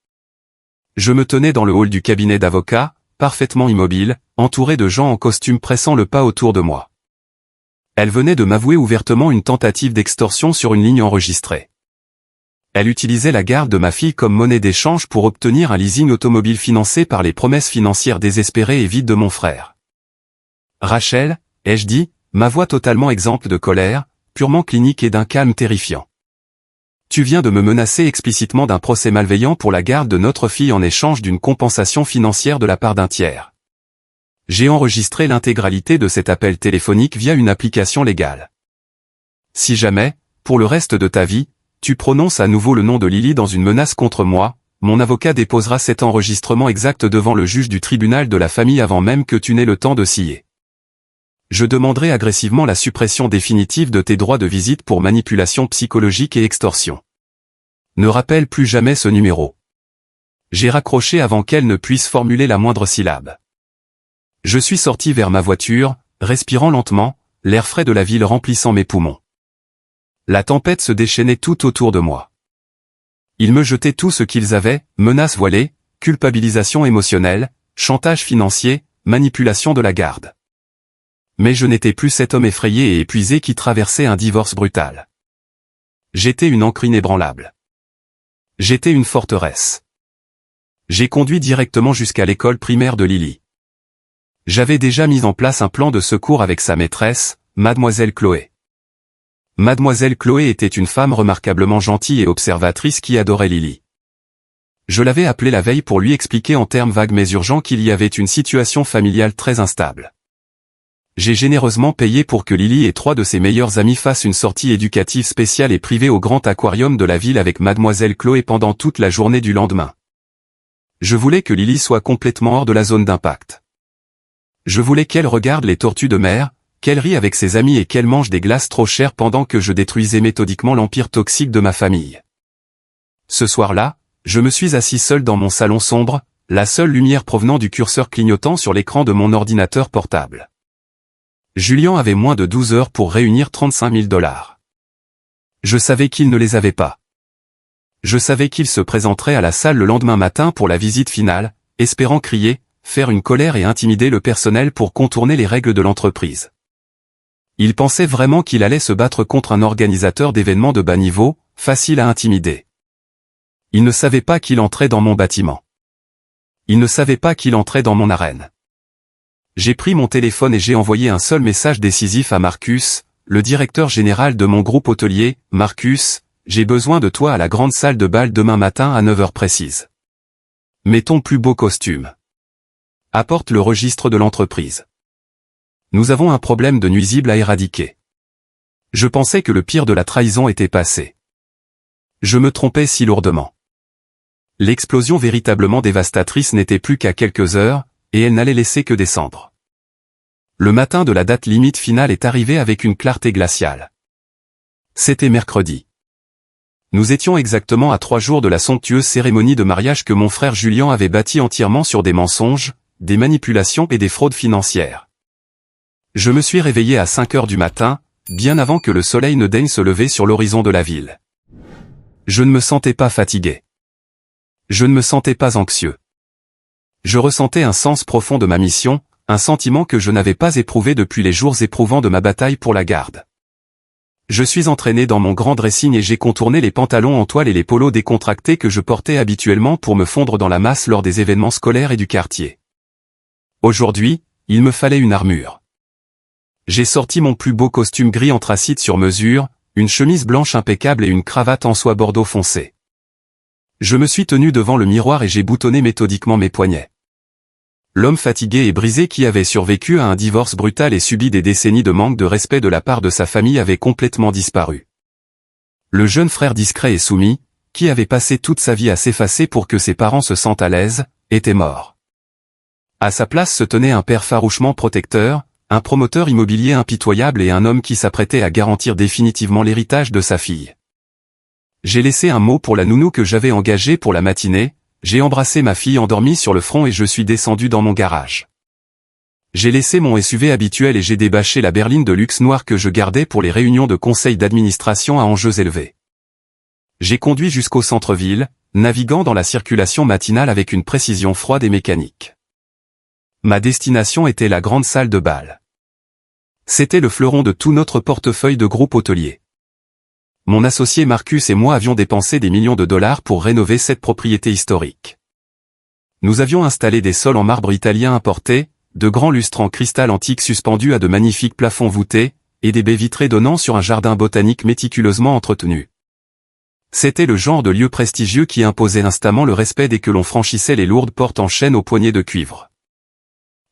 Je me tenais dans le hall du cabinet d'avocat, parfaitement immobile, entouré de gens en costume pressant le pas autour de moi. Elle venait de m'avouer ouvertement une tentative d'extorsion sur une ligne enregistrée. Elle utilisait la garde de ma fille comme monnaie d'échange pour obtenir un leasing automobile financé par les promesses financières désespérées et vides de mon frère. Rachel, ai-je dit, ma voix totalement exempte de colère, purement clinique et d'un calme terrifiant. Tu viens de me menacer explicitement d'un procès malveillant pour la garde de notre fille en échange d'une compensation financière de la part d'un tiers. J'ai enregistré l'intégralité de cet appel téléphonique via une application légale. Si jamais, pour le reste de ta vie, tu prononces à nouveau le nom de Lily dans une menace contre moi, mon avocat déposera cet enregistrement exact devant le juge du tribunal de la famille avant même que tu n'aies le temps de scier. Je demanderai agressivement la suppression définitive de tes droits de visite pour manipulation psychologique et extorsion. Ne rappelle plus jamais ce numéro. J'ai raccroché avant qu'elle ne puisse formuler la moindre syllabe. Je suis sorti vers ma voiture, respirant lentement, l'air frais de la ville remplissant mes poumons. La tempête se déchaînait tout autour de moi. Ils me jetaient tout ce qu'ils avaient, menaces voilées, culpabilisation émotionnelle, chantage financier, manipulation de la garde. Mais je n'étais plus cet homme effrayé et épuisé qui traversait un divorce brutal. J'étais une ancre inébranlable. J'étais une forteresse. J'ai conduit directement jusqu'à l'école primaire de Lily. J'avais déjà mis en place un plan de secours avec sa maîtresse, Mademoiselle Chloé. Mademoiselle Chloé était une femme remarquablement gentille et observatrice qui adorait Lily. Je l'avais appelée la veille pour lui expliquer en termes vagues mais urgents qu'il y avait une situation familiale très instable. J'ai généreusement payé pour que Lily et 3 de ses meilleurs amis fassent une sortie éducative spéciale et privée au grand aquarium de la ville avec Mademoiselle Chloé pendant toute la journée du lendemain. Je voulais que Lily soit complètement hors de la zone d'impact. Je voulais qu'elle regarde les tortues de mer, qu'elle rie avec ses amis et qu'elle mange des glaces trop chères pendant que je détruisais méthodiquement l'empire toxique de ma famille. Ce soir-là, je me suis assis seul dans mon salon sombre, la seule lumière provenant du curseur clignotant sur l'écran de mon ordinateur portable. Julian avait moins de 12 heures pour réunir 35 000 $. Je savais qu'il ne les avait pas. Je savais qu'il se présenterait à la salle le lendemain matin pour la visite finale, espérant crier, faire une colère et intimider le personnel pour contourner les règles de l'entreprise. Il pensait vraiment qu'il allait se battre contre un organisateur d'événements de bas niveau, facile à intimider. Il ne savait pas qu'il entrait dans mon bâtiment. Il ne savait pas qu'il entrait dans mon arène. J'ai pris mon téléphone et j'ai envoyé un seul message décisif à Marcus, le directeur général de mon groupe hôtelier. Marcus, j'ai besoin de toi à la grande salle de bal demain matin à 9 heures précises. Mets ton plus beau costume. Apporte le registre de l'entreprise. Nous avons un problème de nuisibles à éradiquer. Je pensais que le pire de la trahison était passé. Je me trompais si lourdement. L'explosion véritablement dévastatrice n'était plus qu'à quelques heures, et elle n'allait laisser que descendre. Le matin de la date limite finale est arrivé avec une clarté glaciale. C'était mercredi. Nous étions exactement à 3 jours de la somptueuse cérémonie de mariage que mon frère Julien avait bâtie entièrement sur des mensonges, des manipulations et des fraudes financières. Je me suis réveillé à 5 heures du matin, bien avant que le soleil ne daigne se lever sur l'horizon de la ville. Je ne me sentais pas fatigué. Je ne me sentais pas anxieux. Je ressentais un sens profond de ma mission, un sentiment que je n'avais pas éprouvé depuis les jours éprouvants de ma bataille pour la garde. Je suis entraîné dans mon grand dressing et j'ai contourné les pantalons en toile et les polos décontractés que je portais habituellement pour me fondre dans la masse lors des événements scolaires et du quartier. Aujourd'hui, il me fallait une armure. J'ai sorti mon plus beau costume gris anthracite sur mesure, une chemise blanche impeccable et une cravate en soie bordeaux foncé. Je me suis tenu devant le miroir et j'ai boutonné méthodiquement mes poignets. L'homme fatigué et brisé qui avait survécu à un divorce brutal et subi des décennies de manque de respect de la part de sa famille avait complètement disparu. Le jeune frère discret et soumis, qui avait passé toute sa vie à s'effacer pour que ses parents se sentent à l'aise, était mort. À sa place se tenait un père farouchement protecteur, un promoteur immobilier impitoyable et un homme qui s'apprêtait à garantir définitivement l'héritage de sa fille. J'ai laissé un mot pour la nounou que j'avais engagée pour la matinée, j'ai embrassé ma fille endormie sur le front et je suis descendu dans mon garage. J'ai laissé mon SUV habituel et j'ai débâché la berline de luxe noire que je gardais pour les réunions de conseil d'administration à enjeux élevés. J'ai conduit jusqu'au centre-ville, naviguant dans la circulation matinale avec une précision froide et mécanique. Ma destination était la grande salle de bal. C'était le fleuron de tout notre portefeuille de groupe hôtelier. Mon associé Marcus et moi avions dépensé des millions de dollars pour rénover cette propriété historique. Nous avions installé des sols en marbre italien importé, de grands lustres en cristal antique suspendus à de magnifiques plafonds voûtés, et des baies vitrées donnant sur un jardin botanique méticuleusement entretenu. C'était le genre de lieu prestigieux qui imposait instamment le respect dès que l'on franchissait les lourdes portes en chêne aux poignées de cuivre.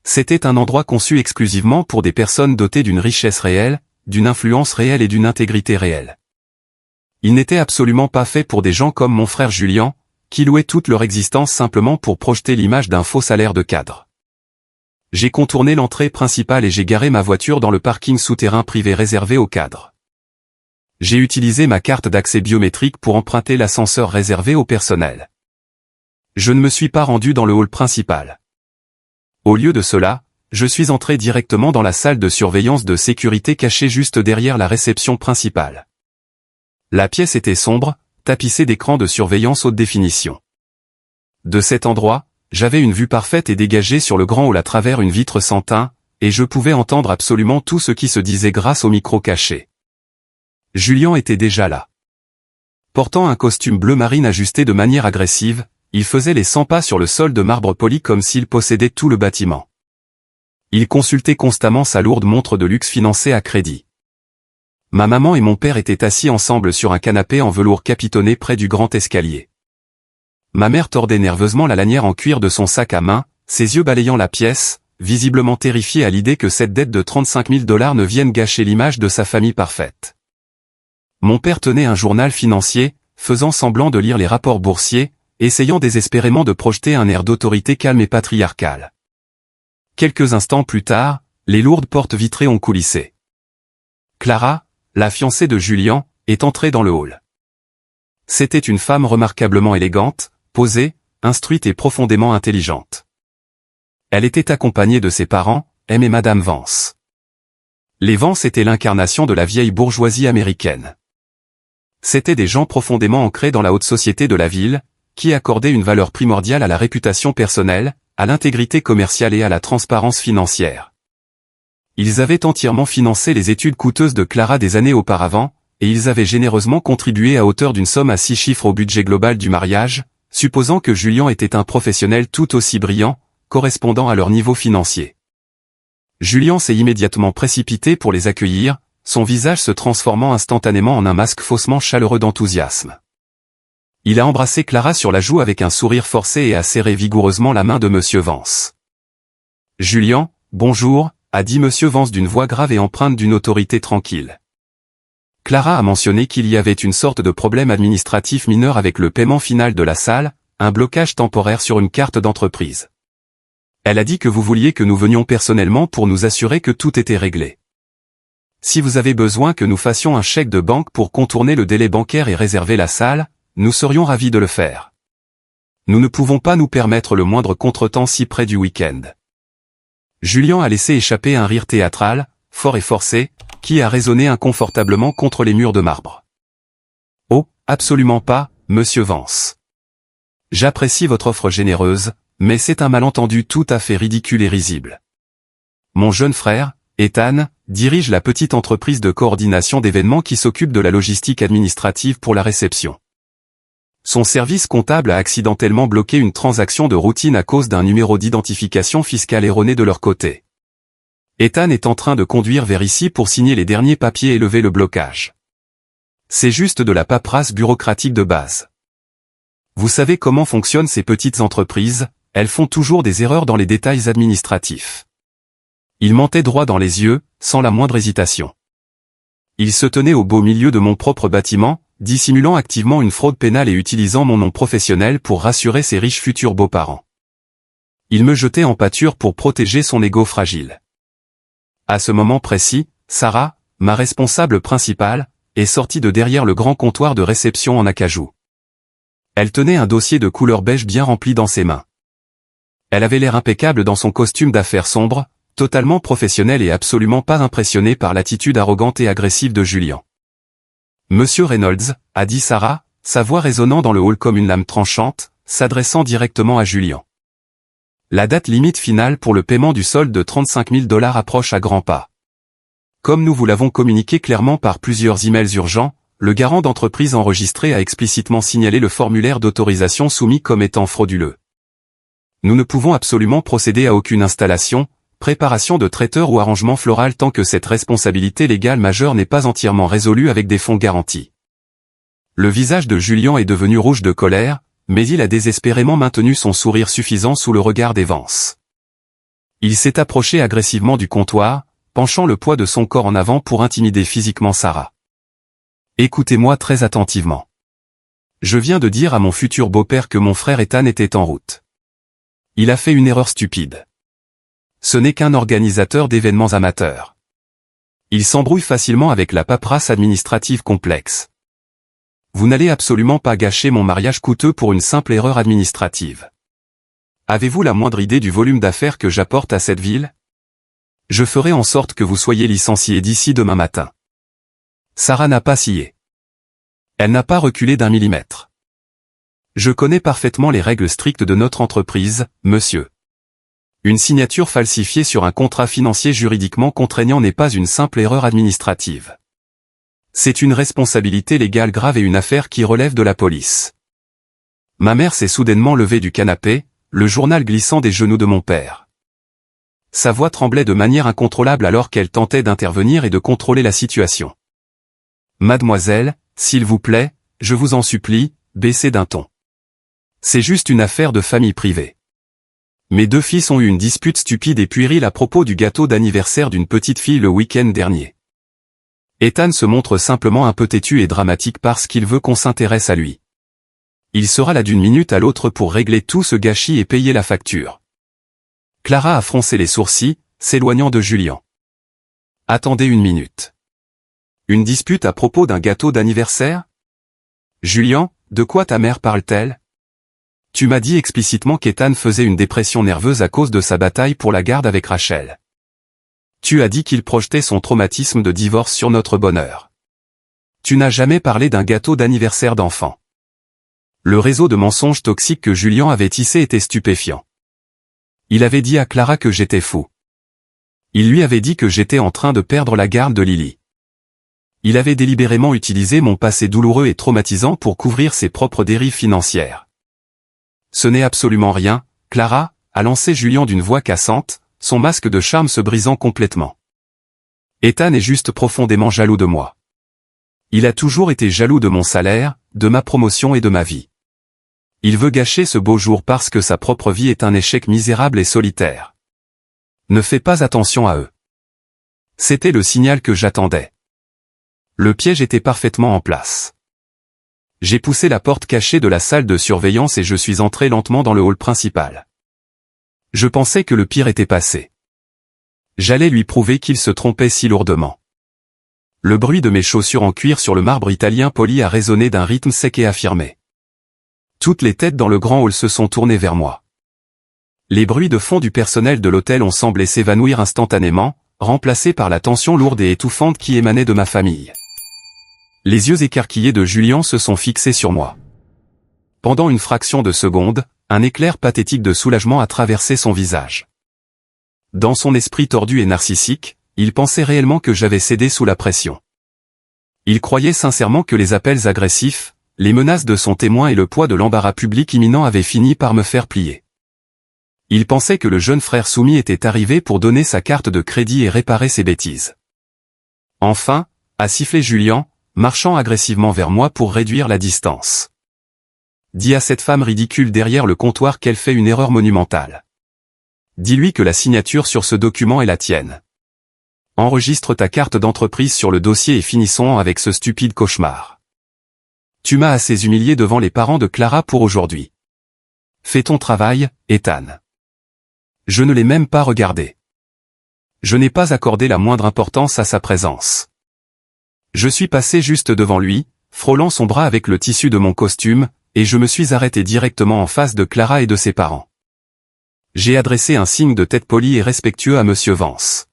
C'était un endroit conçu exclusivement pour des personnes dotées d'une richesse réelle, d'une influence réelle et d'une intégrité réelle. Il n'était absolument pas fait pour des gens comme mon frère Julien, qui louaient toute leur existence simplement pour projeter l'image d'un faux salaire de cadre. J'ai contourné l'entrée principale et j'ai garé ma voiture dans le parking souterrain privé réservé aux cadres. J'ai utilisé ma carte d'accès biométrique pour emprunter l'ascenseur réservé au personnel. Je ne me suis pas rendu dans le hall principal. Au lieu de cela, je suis entré directement dans la salle de surveillance de sécurité cachée juste derrière la réception principale. La pièce était sombre, tapissée d'écrans de surveillance haute définition. De cet endroit, j'avais une vue parfaite et dégagée sur le grand hall à travers une vitre sans teint, et je pouvais entendre absolument tout ce qui se disait grâce au micro caché. Julien était déjà là. Portant un costume bleu marine ajusté de manière agressive, il faisait les 100 pas sur le sol de marbre poli comme s'il possédait tout le bâtiment. Il consultait constamment sa lourde montre de luxe financée à crédit. Ma maman et mon père étaient assis ensemble sur un canapé en velours capitonné près du grand escalier. Ma mère tordait nerveusement la lanière en cuir de son sac à main, ses yeux balayant la pièce, visiblement terrifiée à l'idée que cette dette de 35 000 $ ne vienne gâcher l'image de sa famille parfaite. Mon père tenait un journal financier, faisant semblant de lire les rapports boursiers, essayant désespérément de projeter un air d'autorité calme et patriarcale. Quelques instants plus tard, les lourdes portes vitrées ont coulissé. Clara, la fiancée de Julien, est entrée dans le hall. C'était une femme remarquablement élégante, posée, instruite et profondément intelligente. Elle était accompagnée de ses parents, M et Madame Vance. Les Vance étaient l'incarnation de la vieille bourgeoisie américaine. C'étaient des gens profondément ancrés dans la haute société de la ville, qui accordaient une valeur primordiale à la réputation personnelle, à l'intégrité commerciale et à la transparence financière. Ils avaient entièrement financé les études coûteuses de Clara des années auparavant, et ils avaient généreusement contribué à hauteur d'une somme à 6 chiffres au budget global du mariage, supposant que Julien était un professionnel tout aussi brillant, correspondant à leur niveau financier. Julien s'est immédiatement précipité pour les accueillir, son visage se transformant instantanément en un masque faussement chaleureux d'enthousiasme. Il a embrassé Clara sur la joue avec un sourire forcé et a serré vigoureusement la main de Monsieur Vance. « Julien, bonjour », a dit Monsieur Vance d'une voix grave et empreinte d'une autorité tranquille. Clara a mentionné qu'il y avait une sorte de problème administratif mineur avec le paiement final de la salle, un blocage temporaire sur une carte d'entreprise. Elle a dit que vous vouliez que nous venions personnellement pour nous assurer que tout était réglé. Si vous avez besoin que nous fassions un chèque de banque pour contourner le délai bancaire et réserver la salle, nous serions ravis de le faire. Nous ne pouvons pas nous permettre le moindre contretemps si près du week-end. Julien a laissé échapper un rire théâtral, fort et forcé, qui a résonné inconfortablement contre les murs de marbre. Oh, absolument pas, monsieur Vance. J'apprécie votre offre généreuse, mais c'est un malentendu tout à fait ridicule et risible. Mon jeune frère, Ethan, dirige la petite entreprise de coordination d'événements qui s'occupe de la logistique administrative pour la réception. Son service comptable a accidentellement bloqué une transaction de routine à cause d'un numéro d'identification fiscale erroné de leur côté. Ethan est en train de conduire vers ici pour signer les derniers papiers et lever le blocage. C'est juste de la paperasse bureaucratique de base. Vous savez comment fonctionnent ces petites entreprises, elles font toujours des erreurs dans les détails administratifs. Il mentait droit dans les yeux, sans la moindre hésitation. Il se tenait au beau milieu de mon propre bâtiment, dissimulant activement une fraude pénale et utilisant mon nom professionnel pour rassurer ses riches futurs beaux-parents. Il me jetait en pâture pour protéger son ego fragile. À ce moment précis, Sarah, ma responsable principale, est sortie de derrière le grand comptoir de réception en acajou. Elle tenait un dossier de couleur beige bien rempli dans ses mains. Elle avait l'air impeccable dans son costume d'affaires sombre, totalement professionnel et absolument pas impressionné par l'attitude arrogante et agressive de Julien. Monsieur Reynolds, a dit Sarah, sa voix résonnant dans le hall comme une lame tranchante, s'adressant directement à Julien. La date limite finale pour le paiement du solde de 35 000 $ approche à grands pas. Comme nous vous l'avons communiqué clairement par plusieurs emails urgents, le garant d'entreprise enregistré a explicitement signalé le formulaire d'autorisation soumis comme étant frauduleux. Nous ne pouvons absolument procéder à aucune installation, préparation de traiteur ou arrangement floral tant que cette responsabilité légale majeure n'est pas entièrement résolue avec des fonds garantis. Le visage de Julien est devenu rouge de colère, mais il a désespérément maintenu son sourire suffisant sous le regard des Vance. Il s'est approché agressivement du comptoir, penchant le poids de son corps en avant pour intimider physiquement Sarah. Écoutez-moi très attentivement. Je viens de dire à mon futur beau-père que mon frère Ethan était en route. Il a fait une erreur stupide. Ce n'est qu'un organisateur d'événements amateurs. Il s'embrouille facilement avec la paperasse administrative complexe. Vous n'allez absolument pas gâcher mon mariage coûteux pour une simple erreur administrative. Avez-vous la moindre idée du volume d'affaires que j'apporte à cette ville? Je ferai en sorte que vous soyez licencié d'ici demain matin. Sarah n'a pas scié. Elle n'a pas reculé d'un millimètre. Je connais parfaitement les règles strictes de notre entreprise, monsieur. Une signature falsifiée sur un contrat financier juridiquement contraignant n'est pas une simple erreur administrative. C'est une responsabilité légale grave et une affaire qui relève de la police. Ma mère s'est soudainement levée du canapé, le journal glissant des genoux de mon père. Sa voix tremblait de manière incontrôlable alors qu'elle tentait d'intervenir et de contrôler la situation. Mademoiselle, s'il vous plaît, je vous en supplie, baissez d'un ton. C'est juste une affaire de famille privée. Mes deux fils ont eu une dispute stupide et puérile à propos du gâteau d'anniversaire d'une petite fille le week-end dernier. Ethan se montre simplement un peu têtu et dramatique parce qu'il veut qu'on s'intéresse à lui. Il sera là d'une minute à l'autre pour régler tout ce gâchis et payer la facture. Clara a froncé les sourcils, s'éloignant de Julien. Attendez une minute. Une dispute à propos d'un gâteau d'anniversaire? Julien, de quoi ta mère parle-t-elle? Tu m'as dit explicitement qu'Ethan faisait une dépression nerveuse à cause de sa bataille pour la garde avec Rachel. Tu as dit qu'il projetait son traumatisme de divorce sur notre bonheur. Tu n'as jamais parlé d'un gâteau d'anniversaire d'enfant. Le réseau de mensonges toxiques que Julien avait tissé était stupéfiant. Il avait dit à Clara que j'étais fou. Il lui avait dit que j'étais en train de perdre la garde de Lily. Il avait délibérément utilisé mon passé douloureux et traumatisant pour couvrir ses propres dérives financières. Ce n'est absolument rien, Clara, a lancé Julien d'une voix cassante, son masque de charme se brisant complètement. Ethan est juste profondément jaloux de moi. Il a toujours été jaloux de mon salaire, de ma promotion et de ma vie. Il veut gâcher ce beau jour parce que sa propre vie est un échec misérable et solitaire. Ne fais pas attention à eux. C'était le signal que j'attendais. Le piège était parfaitement en place. J'ai poussé la porte cachée de la salle de surveillance et je suis entré lentement dans le hall principal. Je pensais que le pire était passé. J'allais lui prouver qu'il se trompait si lourdement. Le bruit de mes chaussures en cuir sur le marbre italien poli a résonné d'un rythme sec et affirmé. Toutes les têtes dans le grand hall se sont tournées vers moi. Les bruits de fond du personnel de l'hôtel ont semblé s'évanouir instantanément, remplacés par la tension lourde et étouffante qui émanait de ma famille. Les yeux écarquillés de Julien se sont fixés sur moi. Pendant une fraction de seconde, un éclair pathétique de soulagement a traversé son visage. Dans son esprit tordu et narcissique, il pensait réellement que j'avais cédé sous la pression. Il croyait sincèrement que les appels agressifs, les menaces de son témoin et le poids de l'embarras public imminent avaient fini par me faire plier. Il pensait que le jeune frère soumis était arrivé pour donner sa carte de crédit et réparer ses bêtises. Enfin, a sifflé Julien, marchant agressivement vers moi pour réduire la distance. Dis à cette femme ridicule derrière le comptoir qu'elle fait une erreur monumentale. Dis-lui que la signature sur ce document est la tienne. Enregistre ta carte d'entreprise sur le dossier et finissons avec ce stupide cauchemar. Tu m'as assez humilié devant les parents de Clara pour aujourd'hui. Fais ton travail, Ethan. Je ne l'ai même pas regardé. Je n'ai pas accordé la moindre importance à sa présence. Je suis passé juste devant lui, frôlant son bras avec le tissu de mon costume, et je me suis arrêté directement en face de Clara et de ses parents. J'ai adressé un signe de tête poli et respectueux à Monsieur Vance.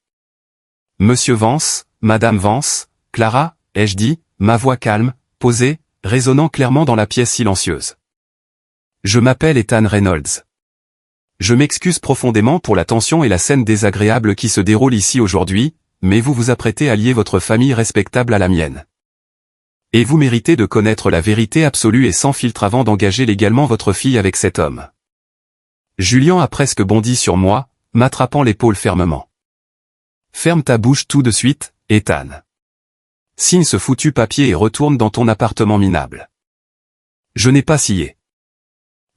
Monsieur Vance, Madame Vance, Clara, ai-je dit, ma voix calme, posée, résonnant clairement dans la pièce silencieuse. Je m'appelle Ethan Reynolds. Je m'excuse profondément pour la tension et la scène désagréable qui se déroule ici aujourd'hui, mais vous vous apprêtez à lier votre famille respectable à la mienne. Et vous méritez de connaître la vérité absolue et sans filtre avant d'engager légalement votre fille avec cet homme. Julien a presque bondi sur moi, m'attrapant l'épaule fermement. Ferme ta bouche tout de suite, Ethan. Signe ce foutu papier et retourne dans ton appartement minable. Je n'ai pas scié.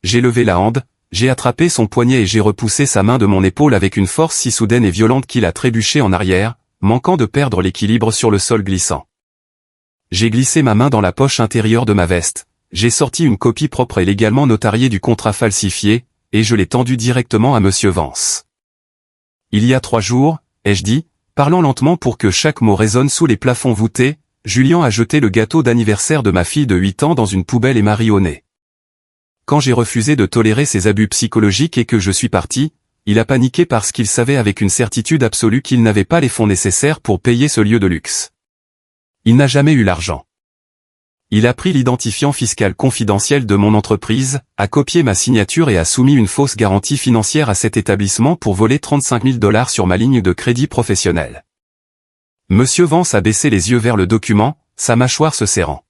J'ai levé la hande, j'ai attrapé son poignet et j'ai repoussé sa main de mon épaule avec une force si soudaine et violente qu'il a trébuché en arrière, manquant de perdre l'équilibre sur le sol glissant. J'ai glissé ma main dans la poche intérieure de ma veste, j'ai sorti une copie propre et légalement notariée du contrat falsifié, et je l'ai tendu directement à Monsieur Vance. Il y a 3 jours, ai-je dit, parlant lentement pour que chaque mot résonne sous les plafonds voûtés, Julien a jeté le gâteau d'anniversaire de ma fille de 8 ans dans une poubelle et m'a ri au nez. Quand j'ai refusé de tolérer ses abus psychologiques et que je suis parti, il a paniqué parce qu'il savait avec une certitude absolue qu'il n'avait pas les fonds nécessaires pour payer ce lieu de luxe. Il n'a jamais eu l'argent. Il a pris l'identifiant fiscal confidentiel de mon entreprise, a copié ma signature et a soumis une fausse garantie financière à cet établissement pour voler 35 000 $ sur ma ligne de crédit professionnel. Monsieur Vance a baissé les yeux vers le document, sa mâchoire se serrant.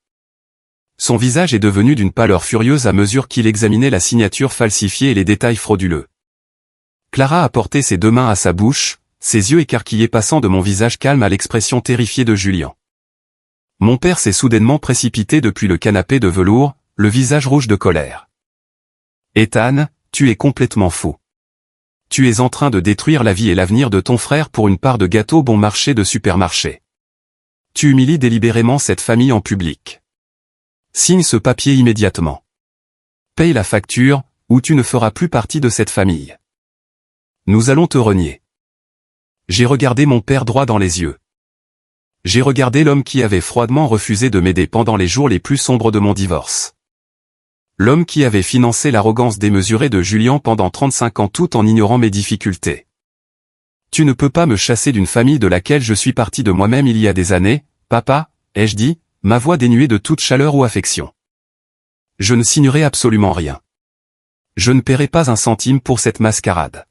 Son visage est devenu d'une pâleur furieuse à mesure qu'il examinait la signature falsifiée et les détails frauduleux. Clara a porté ses 2 mains à sa bouche, ses yeux écarquillés passant de mon visage calme à l'expression terrifiée de Julien. Mon père s'est soudainement précipité depuis le canapé de velours, le visage rouge de colère. Ethan, tu es complètement fou. Tu es en train de détruire la vie et l'avenir de ton frère pour une part de gâteau bon marché de supermarché. Tu humilies délibérément cette famille en public. Signe ce papier immédiatement. Paye la facture, ou tu ne feras plus partie de cette famille. Nous allons te renier. J'ai regardé mon père droit dans les yeux. J'ai regardé l'homme qui avait froidement refusé de m'aider pendant les jours les plus sombres de mon divorce. L'homme qui avait financé l'arrogance démesurée de Julien pendant 35 ans tout en ignorant mes difficultés. Tu ne peux pas me chasser d'une famille de laquelle je suis parti de moi-même il y a des années, papa, ai-je dit, ma voix dénuée de toute chaleur ou affection. Je ne signerai absolument rien. Je ne paierai pas un centime pour cette mascarade.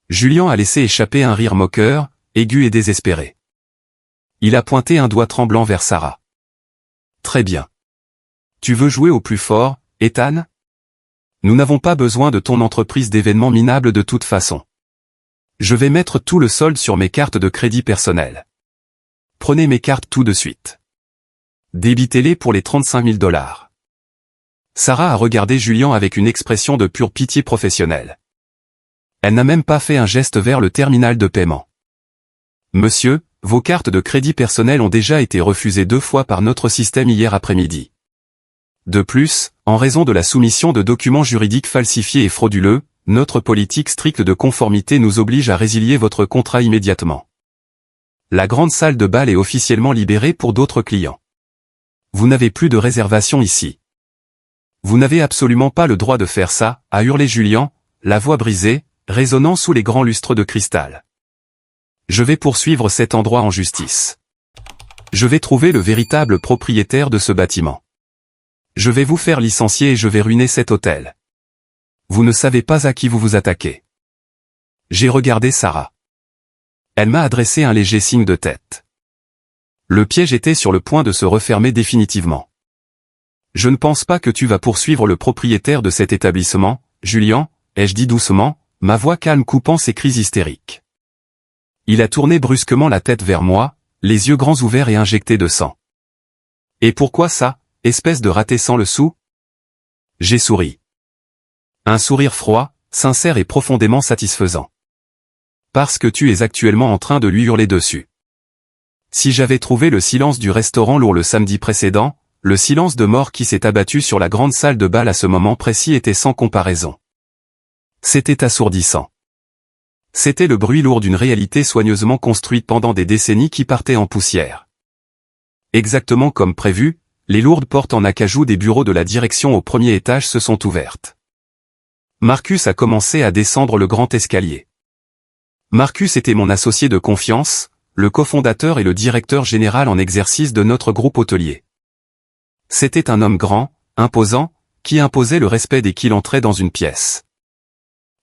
Julien a laissé échapper un rire moqueur, aigu et désespéré. Il a pointé un doigt tremblant vers Sarah. Très bien. Tu veux jouer au plus fort, Ethan? Nous n'avons pas besoin de ton entreprise d'événements minables de toute façon. Je vais mettre tout le solde sur mes cartes de crédit personnel. Prenez mes cartes tout de suite. Débitez-les pour les 35 000 $. Sarah a regardé Julien avec une expression de pure pitié professionnelle. Elle n'a même pas fait un geste vers le terminal de paiement. Monsieur, vos cartes de crédit personnel ont déjà été refusées 2 fois par notre système hier après-midi. De plus, en raison de la soumission de documents juridiques falsifiés et frauduleux, notre politique stricte de conformité nous oblige à résilier votre contrat immédiatement. La grande salle de bal est officiellement libérée pour d'autres clients. Vous n'avez plus de réservation ici. Vous n'avez absolument pas le droit de faire ça, a hurlé Julien, la voix brisée, résonnant sous les grands lustres de cristal. Je vais poursuivre cet endroit en justice. Je vais trouver le véritable propriétaire de ce bâtiment. Je vais vous faire licencier et je vais ruiner cet hôtel. Vous ne savez pas à qui vous vous attaquez. J'ai regardé Sarah. Elle m'a adressé un léger signe de tête. Le piège était sur le point de se refermer définitivement. Je ne pense pas que tu vas poursuivre le propriétaire de cet établissement, Julien, ai-je dit doucement, ma voix calme coupant ses cris hystériques. Il a tourné brusquement la tête vers moi, les yeux grands ouverts et injectés de sang. Et pourquoi ça, espèce de raté sans le sou? J'ai souri. Un sourire froid, sincère et profondément satisfaisant. Parce que tu es actuellement en train de lui hurler dessus. Si j'avais trouvé le silence du restaurant lourd le samedi précédent, le silence de mort qui s'est abattu sur la grande salle de bal à ce moment précis était sans comparaison. C'était assourdissant. C'était le bruit lourd d'une réalité soigneusement construite pendant des décennies qui partait en poussière. Exactement comme prévu, les lourdes portes en acajou des bureaux de la direction au premier étage se sont ouvertes. Marcus a commencé à descendre le grand escalier. Marcus était mon associé de confiance, le cofondateur et le directeur général en exercice de notre groupe hôtelier. C'était un homme grand, imposant, qui imposait le respect dès qu'il entrait dans une pièce.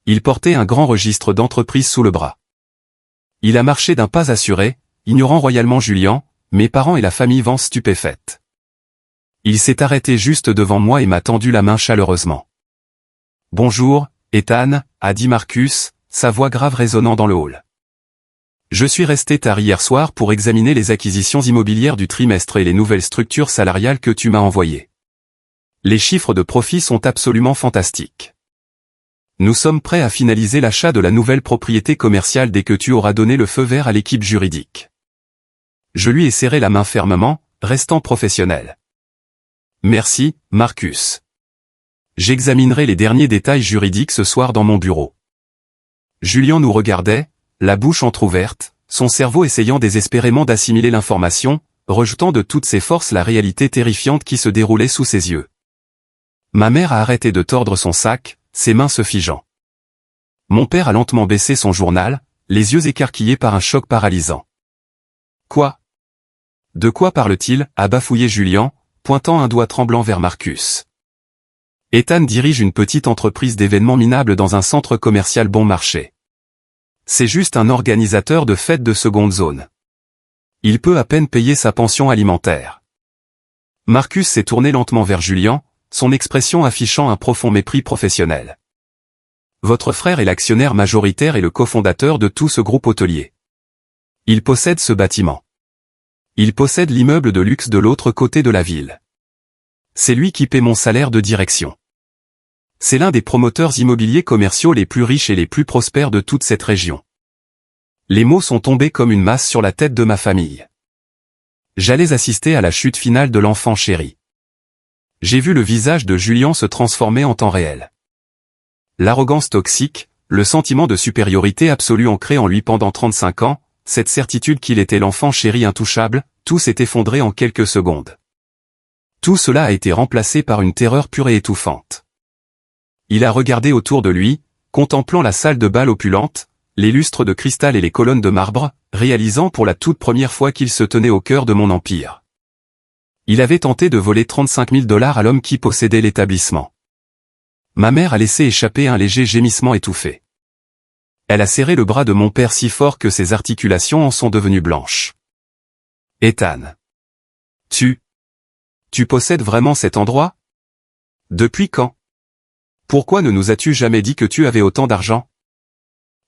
Il portait un grand registre d'entreprise sous le bras. Il a marché d'un pas assuré, ignorant royalement Julien, mes parents et la famille Vance stupéfaite. Il s'est arrêté juste devant moi et m'a tendu la main chaleureusement. « Bonjour, Ethan » a dit Marcus, sa voix grave résonnant dans le hall. Je suis resté tard hier soir pour examiner les acquisitions immobilières du trimestre et les nouvelles structures salariales que tu m'as envoyées. Les chiffres de profit sont absolument fantastiques. Nous sommes prêts à finaliser l'achat de la nouvelle propriété commerciale dès que tu auras donné le feu vert à l'équipe juridique. Je lui ai serré la main fermement, restant professionnel. Merci, Marcus. J'examinerai les derniers détails juridiques ce soir dans mon bureau. Julien nous regardait, la bouche entr'ouverte, son cerveau essayant désespérément d'assimiler l'information, rejetant de toutes ses forces la réalité terrifiante qui se déroulait sous ses yeux. Ma mère a arrêté de tordre son sac, ses mains se figeant. Mon père a lentement baissé son journal, les yeux écarquillés par un choc paralysant. Quoi? De quoi parle-t-il? A bafouillé Julien, pointant un doigt tremblant vers Marcus. Ethan dirige une petite entreprise d'événements minables dans un centre commercial bon marché. C'est juste un organisateur de fêtes de seconde zone. Il peut à peine payer sa pension alimentaire. Marcus s'est tourné lentement vers Julien, son expression affichant un profond mépris professionnel. Votre frère est l'actionnaire majoritaire et le cofondateur de tout ce groupe hôtelier. Il possède ce bâtiment. Il possède l'immeuble de luxe de l'autre côté de la ville. C'est lui qui paie mon salaire de direction. C'est l'un des promoteurs immobiliers commerciaux les plus riches et les plus prospères de toute cette région. Les mots sont tombés comme une masse sur la tête de ma famille. J'allais assister à la chute finale de l'enfant chéri. J'ai vu le visage de Julien se transformer en temps réel. L'arrogance toxique, le sentiment de supériorité absolue ancré en lui pendant 35 ans, cette certitude qu'il était l'enfant chéri intouchable, tout s'est effondré en quelques secondes. Tout cela a été remplacé par une terreur pure et étouffante. Il a regardé autour de lui, contemplant la salle de bal opulente, les lustres de cristal et les colonnes de marbre, réalisant pour la toute première fois qu'il se tenait au cœur de mon empire. Il avait tenté de voler 35 000 $ à l'homme qui possédait l'établissement. Ma mère a laissé échapper un léger gémissement étouffé. Elle a serré le bras de mon père si fort que ses articulations en sont devenues blanches. Ethan. Tu possèdes vraiment cet endroit? Depuis quand? Pourquoi ne nous as-tu jamais dit que tu avais autant d'argent?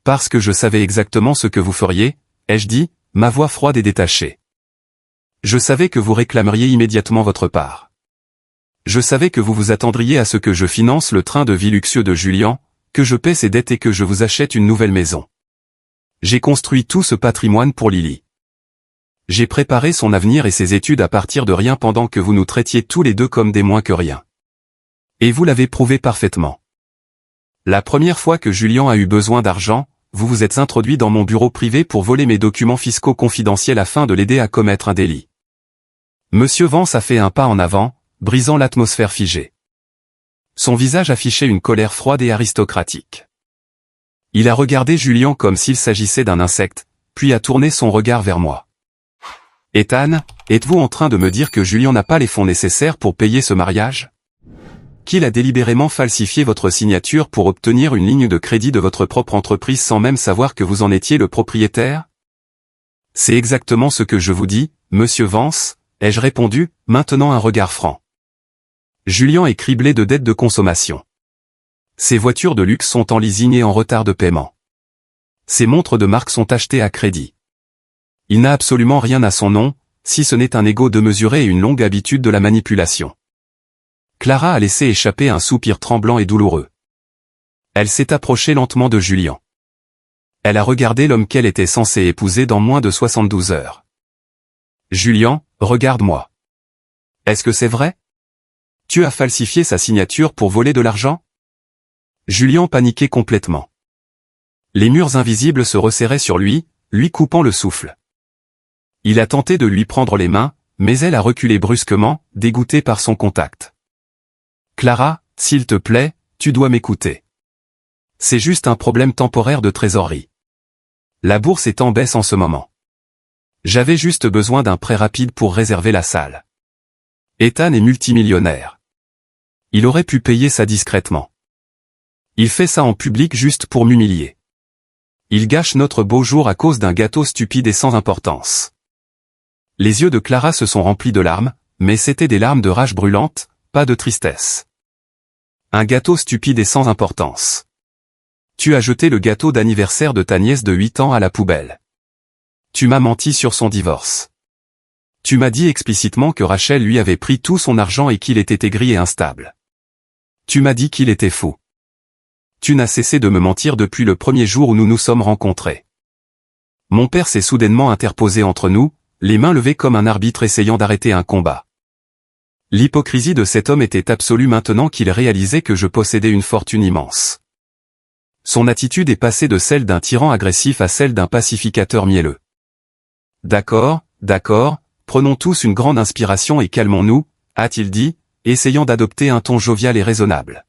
Parce que je savais exactement ce que vous feriez, ai-je dit, ma voix froide et détachée. Je savais que vous réclameriez immédiatement votre part. Je savais que vous vous attendriez à ce que je finance le train de vie luxueux de Julien, que je paie ses dettes et que je vous achète une nouvelle maison. J'ai construit tout ce patrimoine pour Lily. J'ai préparé son avenir et ses études à partir de rien pendant que vous nous traitiez tous les deux comme des moins que rien. Et vous l'avez prouvé parfaitement. La première fois que Julien a eu besoin d'argent, vous vous êtes introduit dans mon bureau privé pour voler mes documents fiscaux confidentiels afin de l'aider à commettre un délit. Monsieur Vance a fait un pas en avant, brisant l'atmosphère figée. Son visage affichait une colère froide et aristocratique. Il a regardé Julien comme s'il s'agissait d'un insecte, puis a tourné son regard vers moi. Ethan, êtes-vous en train de me dire que Julien n'a pas les fonds nécessaires pour payer ce mariage? Qu'il a délibérément falsifié votre signature pour obtenir une ligne de crédit de votre propre entreprise sans même savoir que vous en étiez le propriétaire? C'est exactement ce que je vous dis, monsieur Vance, ai-je répondu, maintenant un regard franc. Julien est criblé de dettes de consommation. Ses voitures de luxe sont en leasing et en retard de paiement. Ses montres de marque sont achetées à crédit. Il n'a absolument rien à son nom, si ce n'est un ego démesuré et une longue habitude de la manipulation. Clara a laissé échapper un soupir tremblant et douloureux. Elle s'est approchée lentement de Julien. Elle a regardé l'homme qu'elle était censée épouser dans moins de 72 heures. Julien, regarde-moi. Est-ce que c'est vrai? Tu as falsifié sa signature pour voler de l'argent? Julien paniquait complètement. Les murs invisibles se resserraient sur lui, lui coupant le souffle. Il a tenté de lui prendre les mains, mais elle a reculé brusquement, dégoûtée par son contact. Clara, s'il te plaît, tu dois m'écouter. C'est juste un problème temporaire de trésorerie. La bourse est en baisse en ce moment. J'avais juste besoin d'un prêt rapide pour réserver la salle. Ethan est multimillionnaire. Il aurait pu payer ça discrètement. Il fait ça en public juste pour m'humilier. Il gâche notre beau jour à cause d'un gâteau stupide et sans importance. Les yeux de Clara se sont remplis de larmes, mais c'étaient des larmes de rage brûlante, pas de tristesse. Un gâteau stupide et sans importance. Tu as jeté le gâteau d'anniversaire de ta nièce de 8 ans à la poubelle. Tu m'as menti sur son divorce. Tu m'as dit explicitement que Rachel lui avait pris tout son argent et qu'il était aigri et instable. Tu m'as dit qu'il était fou. Tu n'as cessé de me mentir depuis le premier jour où nous nous sommes rencontrés. Mon père s'est soudainement interposé entre nous, les mains levées comme un arbitre essayant d'arrêter un combat. L'hypocrisie de cet homme était absolue maintenant qu'il réalisait que je possédais une fortune immense. Son attitude est passée de celle d'un tyran agressif à celle d'un pacificateur mielleux. D'accord, prenons tous une grande inspiration et calmons-nous, a-t-il dit, essayant d'adopter un ton jovial et raisonnable.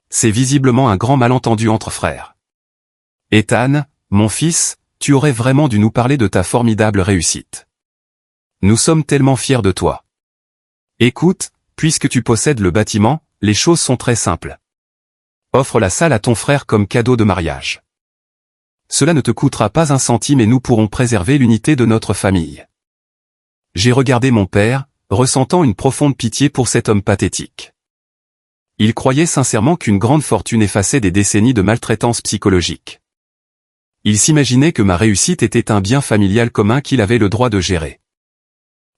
C'est visiblement un grand malentendu entre frères. Ethan, mon fils, tu aurais vraiment dû nous parler de ta formidable réussite. Nous sommes tellement fiers de toi. Écoute, puisque tu possèdes le bâtiment, les choses sont très simples. Offre la salle à ton frère comme cadeau de mariage. Cela ne te coûtera pas un centime et nous pourrons préserver l'unité de notre famille. J'ai regardé mon père, ressentant une profonde pitié pour cet homme pathétique. Il croyait sincèrement qu'une grande fortune effaçait des décennies de maltraitance psychologique. Il s'imaginait que ma réussite était un bien familial commun qu'il avait le droit de gérer.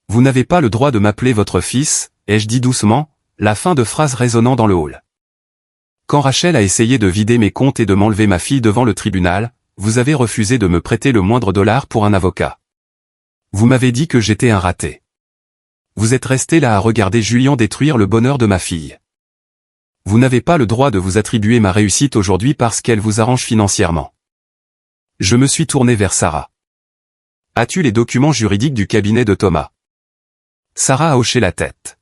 Vous n'avez pas le droit de m'appeler votre fils, ai-je dit doucement, la fin de phrase résonnant dans le hall. Quand Rachel a essayé de vider mes comptes et de m'enlever ma fille devant le tribunal, vous avez refusé de me prêter le moindre dollar pour un avocat. Vous m'avez dit que j'étais un raté. Vous êtes resté là à regarder Julien détruire le bonheur de ma fille. Vous n'avez pas le droit de vous attribuer ma réussite aujourd'hui parce qu'elle vous arrange financièrement. Je me suis tourné vers Sarah. As-tu les documents juridiques du cabinet de Thomas? Sarah a hoché la tête.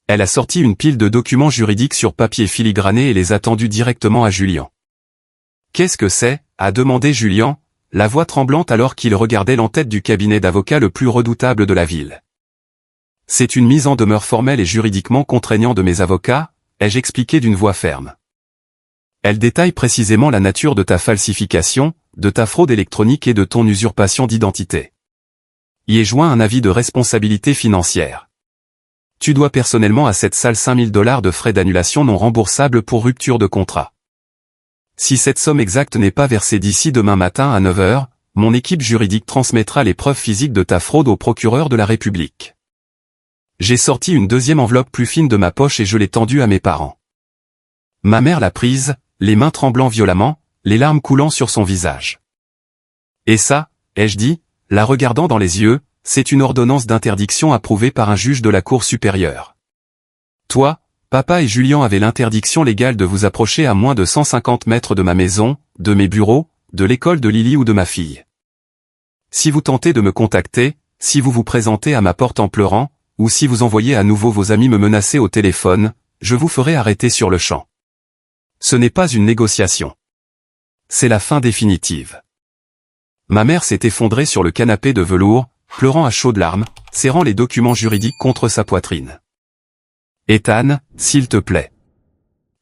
Elle a sorti une pile de documents juridiques sur papier filigrané et les a tendus directement à Julien. Qu'est-ce que c'est? A demandé Julien, la voix tremblante alors qu'il regardait l'entête du cabinet d'avocats le plus redoutable de la ville. C'est une mise en demeure formelle et juridiquement contraignante de mes avocats, ai-je expliqué d'une voix ferme. Elle détaille précisément la nature de ta falsification, de ta fraude électronique et de ton usurpation d'identité. Y est joint un avis de responsabilité financière. Tu dois personnellement à cette salle 5 000 $ de frais d'annulation non remboursables pour rupture de contrat. Si cette somme exacte n'est pas versée d'ici demain matin à 9 h, mon équipe juridique transmettra les preuves physiques de ta fraude au procureur de la République. J'ai sorti une deuxième enveloppe plus fine de ma poche et je l'ai tendue à mes parents. Ma mère l'a prise, les mains tremblant violemment, les larmes coulant sur son visage. Et ça, ai-je dit, la regardant dans les yeux, c'est une ordonnance d'interdiction approuvée par un juge de la Cour supérieure. Toi, Papa et Julien avaient l'interdiction légale de vous approcher à moins de 150 mètres de ma maison, de mes bureaux, de l'école de Lily ou de ma fille. Si vous tentez de me contacter, si vous vous présentez à ma porte en pleurant, ou si vous envoyez à nouveau vos amis me menacer au téléphone, je vous ferai arrêter sur le champ. Ce n'est pas une négociation. C'est la fin définitive. Ma mère s'est effondrée sur le canapé de velours, pleurant à chaudes larmes, serrant les documents juridiques contre sa poitrine. Ethan, s'il te plaît.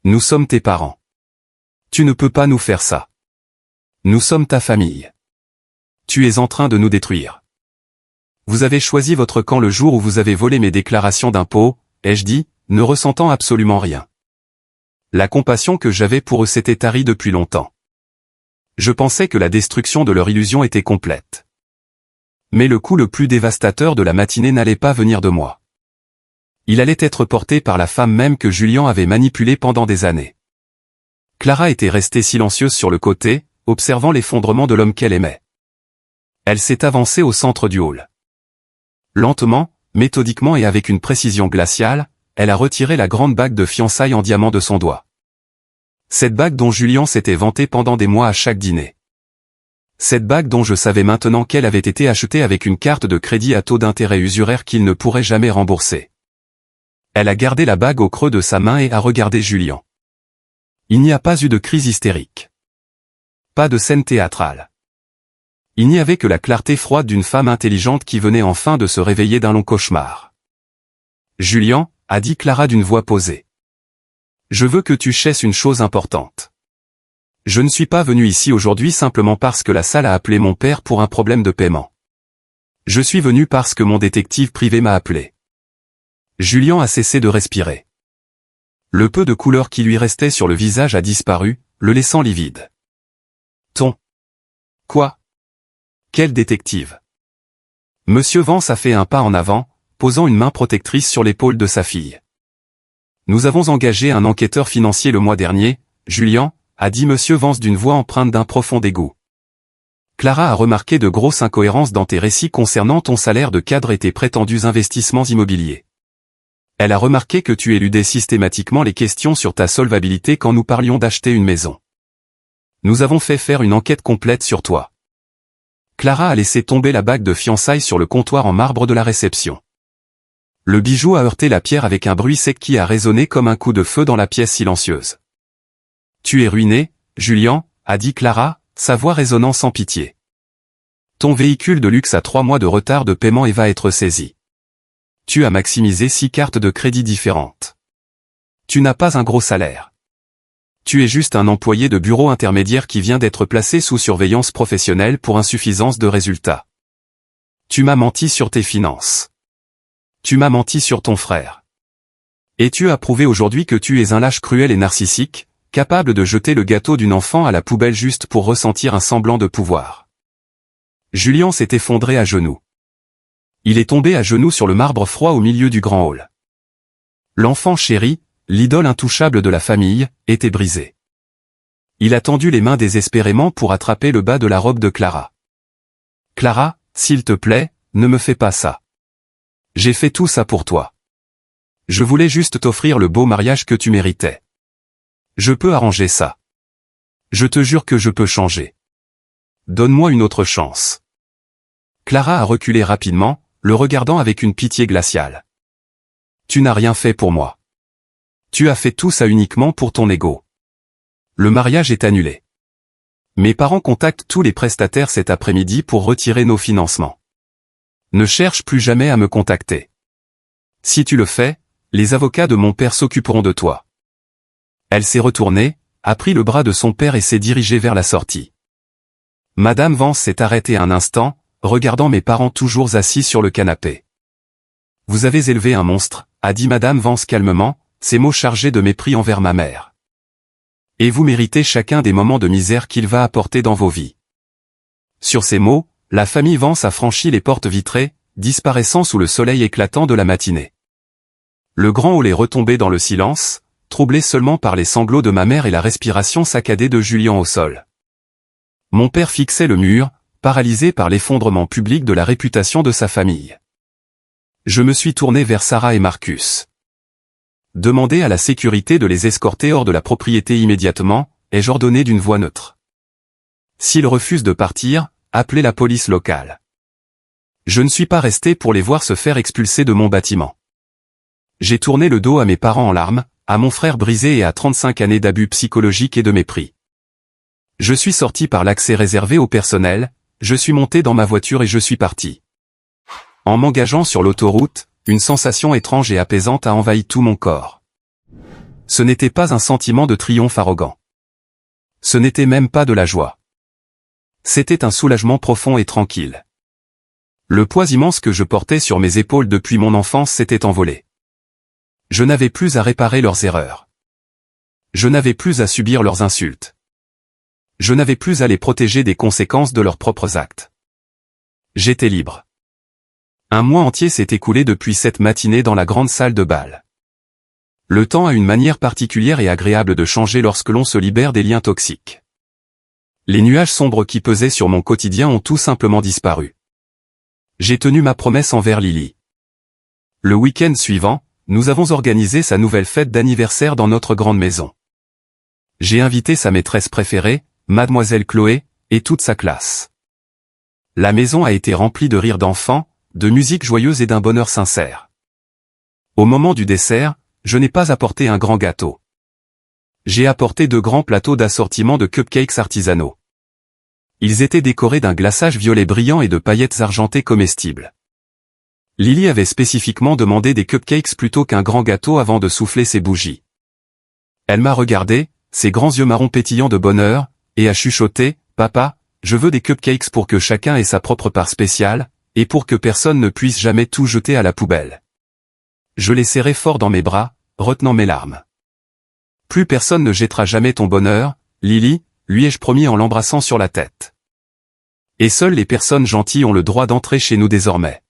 Nous sommes tes parents. Tu ne peux pas nous faire ça. Nous sommes ta famille. Tu es en train de nous détruire. Vous avez choisi votre camp le jour où vous avez volé mes déclarations d'impôts, ai-je dit, ne ressentant absolument rien. La compassion que j'avais pour eux s'était tarie depuis longtemps. Je pensais que la destruction de leur illusion était complète. Mais le coup le plus dévastateur de la matinée n'allait pas venir de moi. Il allait être porté par la femme même que Julien avait manipulée pendant des années. Clara était restée silencieuse sur le côté, observant l'effondrement de l'homme qu'elle aimait. Elle s'est avancée au centre du hall. Lentement, méthodiquement et avec une précision glaciale, elle a retiré la grande bague de fiançailles en diamant de son doigt. Cette bague dont Julien s'était vanté pendant des mois à chaque dîner. Cette bague dont je savais maintenant qu'elle avait été achetée avec une carte de crédit à taux d'intérêt usuraire qu'il ne pourrait jamais rembourser. Elle a gardé la bague au creux de sa main et a regardé Julien. Il n'y a pas eu de crise hystérique. Pas de scène théâtrale. Il n'y avait que la clarté froide d'une femme intelligente qui venait enfin de se réveiller d'un long cauchemar. Julien, a dit Clara d'une voix posée. Je veux que tu saches une chose importante. Je ne suis pas venu ici aujourd'hui simplement parce que la salle a appelé mon père pour un problème de paiement. Je suis venu parce que mon détective privé m'a appelé. Julien a cessé de respirer. Le peu de couleur qui lui restait sur le visage a disparu, le laissant livide. Quoi? Quel détective? Monsieur Vance a fait un pas en avant, posant une main protectrice sur l'épaule de sa fille. Nous avons engagé un enquêteur financier le mois dernier, Julien, a dit Monsieur Vance d'une voix empreinte d'un profond dégoût. Clara a remarqué de grosses incohérences dans tes récits concernant ton salaire de cadre et tes prétendus investissements immobiliers. Elle a remarqué que tu éludais systématiquement les questions sur ta solvabilité quand nous parlions d'acheter une maison. Nous avons fait faire une enquête complète sur toi. Clara a laissé tomber la bague de fiançailles sur le comptoir en marbre de la réception. Le bijou a heurté la pierre avec un bruit sec qui a résonné comme un coup de feu dans la pièce silencieuse. Tu es ruiné, Julien, a dit Clara, sa voix résonnant sans pitié. Ton véhicule de luxe a 3 mois de retard de paiement et va être saisi. Tu as maximisé 6 cartes de crédit différentes. Tu n'as pas un gros salaire. Tu es juste un employé de bureau intermédiaire qui vient d'être placé sous surveillance professionnelle pour insuffisance de résultats. Tu m'as menti sur tes finances. Tu m'as menti sur ton frère. Et tu as prouvé aujourd'hui que tu es un lâche cruel et narcissique, capable de jeter le gâteau d'une enfant à la poubelle juste pour ressentir un semblant de pouvoir. Julien s'est effondré à genoux. Il est tombé à genoux sur le marbre froid au milieu du grand hall. L'enfant chéri, l'idole intouchable de la famille, était brisé. Il a tendu les mains désespérément pour attraper le bas de la robe de Clara. Clara, s'il te plaît, ne me fais pas ça. J'ai fait tout ça pour toi. Je voulais juste t'offrir le beau mariage que tu méritais. Je peux arranger ça. Je te jure que je peux changer. Donne-moi une autre chance. Clara a reculé rapidement, le regardant avec une pitié glaciale. Tu n'as rien fait pour moi. Tu as fait tout ça uniquement pour ton ego. Le mariage est annulé. Mes parents contactent tous les prestataires cet après-midi pour retirer nos financements. Ne cherche plus jamais à me contacter. Si tu le fais, les avocats de mon père s'occuperont de toi. Elle s'est retournée, a pris le bras de son père et s'est dirigée vers la sortie. Madame Vance s'est arrêtée un instant, regardant mes parents toujours assis sur le canapé. Vous avez élevé un monstre, a dit Madame Vance calmement, ses mots chargés de mépris envers ma mère. Et vous méritez chacun des moments de misère qu'il va apporter dans vos vies. Sur ces mots, la famille Vance a franchi les portes vitrées, disparaissant sous le soleil éclatant de la matinée. Le grand hall est retombé dans le silence, troublé seulement par les sanglots de ma mère et la respiration saccadée de Julien au sol. Mon père fixait le mur, paralysé par l'effondrement public de la réputation de sa famille. Je me suis tourné vers Sarah et Marcus. demandez à la sécurité de les escorter hors de la propriété immédiatement, ai-je ordonné d'une voix neutre. S'ils refusent de partir, appelez la police locale. Je ne suis pas resté pour les voir se faire expulser de mon bâtiment. J'ai tourné le dos à mes parents en larmes, à mon frère brisé et à 35 années d'abus psychologiques et de mépris. Je suis sorti par l'accès réservé au personnel, je suis monté dans ma voiture et je suis parti. En m'engageant sur l'autoroute, une sensation étrange et apaisante a envahi tout mon corps. Ce n'était pas un sentiment de triomphe arrogant. Ce n'était même pas de la joie. C'était un soulagement profond et tranquille. Le poids immense que je portais sur mes épaules depuis mon enfance s'était envolé. Je n'avais plus à réparer leurs erreurs. Je n'avais plus à subir leurs insultes. Je n'avais plus à les protéger des conséquences de leurs propres actes. J'étais libre. Un mois entier s'est écoulé depuis cette matinée dans la grande salle de bal. Le temps a une manière particulière et agréable de changer lorsque l'on se libère des liens toxiques. Les nuages sombres qui pesaient sur mon quotidien ont tout simplement disparu. J'ai tenu ma promesse envers Lily. Le week-end suivant, nous avons organisé sa nouvelle fête d'anniversaire dans notre grande maison. J'ai invité sa maîtresse préférée, Mademoiselle Chloé, et toute sa classe. La maison a été remplie de rires d'enfants, de musique joyeuse et d'un bonheur sincère. Au moment du dessert, je n'ai pas apporté un grand gâteau. J'ai apporté 2 grands plateaux d'assortiment de cupcakes artisanaux. Ils étaient décorés d'un glaçage violet brillant et de paillettes argentées comestibles. Lily avait spécifiquement demandé des cupcakes plutôt qu'un grand gâteau avant de souffler ses bougies. Elle m'a regardé, ses grands yeux marrons pétillants de bonheur, et a chuchoté, « Papa, je veux des cupcakes pour que chacun ait sa propre part spéciale, et pour que personne ne puisse jamais tout jeter à la poubelle. » Je l'ai serré fort dans mes bras, retenant mes larmes. « Plus personne ne jettera jamais ton bonheur, Lily, lui ai-je promis en l'embrassant sur la tête. Et seules les personnes gentilles ont le droit d'entrer chez nous désormais. »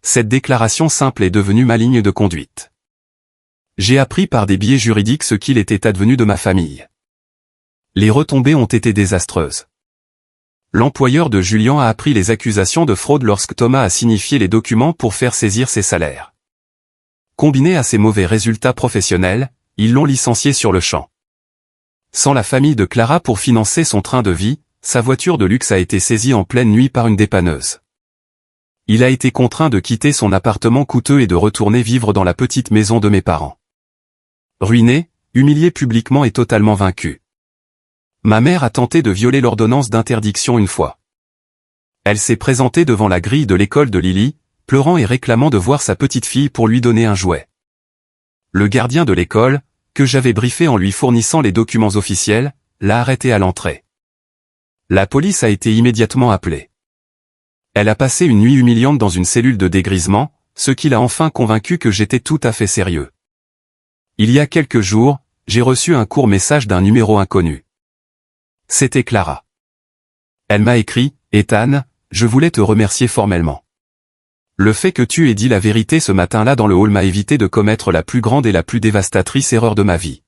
Cette déclaration simple est devenue ma ligne de conduite. J'ai appris par des biais juridiques ce qu'il était advenu de ma famille. Les retombées ont été désastreuses. L'employeur de Julien a appris les accusations de fraude lorsque Thomas a signifié les documents pour faire saisir ses salaires. Combiné à ses mauvais résultats professionnels, ils l'ont licencié sur le champ. Sans la famille de Clara pour financer son train de vie, sa voiture de luxe a été saisie en pleine nuit par une dépanneuse. Il a été contraint de quitter son appartement coûteux et de retourner vivre dans la petite maison de mes parents. Ruiné, humilié publiquement et totalement vaincu. Ma mère a tenté de violer l'ordonnance d'interdiction une fois. Elle s'est présentée devant la grille de l'école de Lily, pleurant et réclamant de voir sa petite fille pour lui donner un jouet. Le gardien de l'école, que j'avais briefé en lui fournissant les documents officiels, l'a arrêtée à l'entrée. La police a été immédiatement appelée. Elle a passé une nuit humiliante dans une cellule de dégrisement, ce qui l'a enfin convaincu que j'étais tout à fait sérieux. Il y a quelques jours, j'ai reçu un court message d'un numéro inconnu. C'était Clara. Elle m'a écrit, « Ethan, je voulais te remercier formellement. Le fait que tu aies dit la vérité ce matin-là dans le hall m'a évité de commettre la plus grande et la plus dévastatrice erreur de ma vie.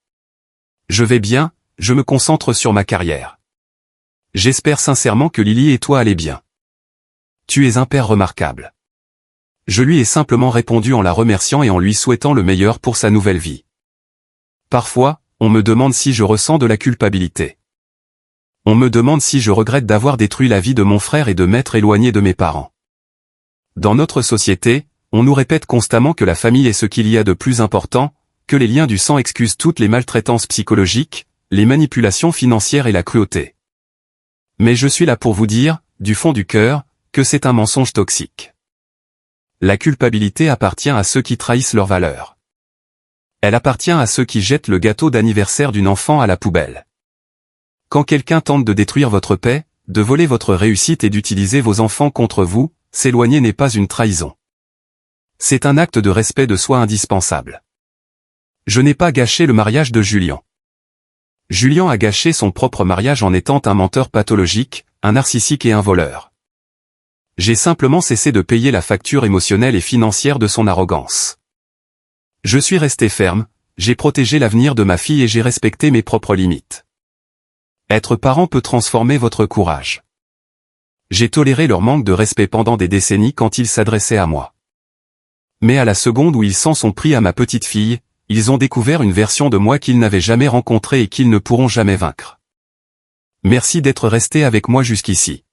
Je vais bien, je me concentre sur ma carrière. J'espère sincèrement que Lily et toi allez bien. Tu es un père remarquable. » Je lui ai simplement répondu en la remerciant et en lui souhaitant le meilleur pour sa nouvelle vie. Parfois, on me demande si je ressens de la culpabilité. On me demande si je regrette d'avoir détruit la vie de mon frère et de m'être éloigné de mes parents. Dans notre société, on nous répète constamment que la famille est ce qu'il y a de plus important, que les liens du sang excusent toutes les maltraitances psychologiques, les manipulations financières et la cruauté. Mais je suis là pour vous dire, du fond du cœur, que c'est un mensonge toxique. La culpabilité appartient à ceux qui trahissent leurs valeurs. Elle appartient à ceux qui jettent le gâteau d'anniversaire d'une enfant à la poubelle. Quand quelqu'un tente de détruire votre paix, de voler votre réussite et d'utiliser vos enfants contre vous, s'éloigner n'est pas une trahison. C'est un acte de respect de soi indispensable. Je n'ai pas gâché le mariage de Julien. Julien a gâché son propre mariage en étant un menteur pathologique, un narcissique et un voleur. J'ai simplement cessé de payer la facture émotionnelle et financière de son arrogance. Je suis resté ferme, j'ai protégé l'avenir de ma fille et j'ai respecté mes propres limites. Être parent peut transformer votre courage. J'ai toléré leur manque de respect pendant des décennies quand ils s'adressaient à moi. Mais à la seconde où ils s'en sont pris à ma petite fille, Ils ont découvert une version de moi qu'ils n'avaient jamais rencontrée et qu'ils ne pourront jamais vaincre. Merci d'être resté avec moi jusqu'ici.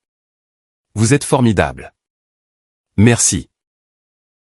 Vous êtes formidable. Merci.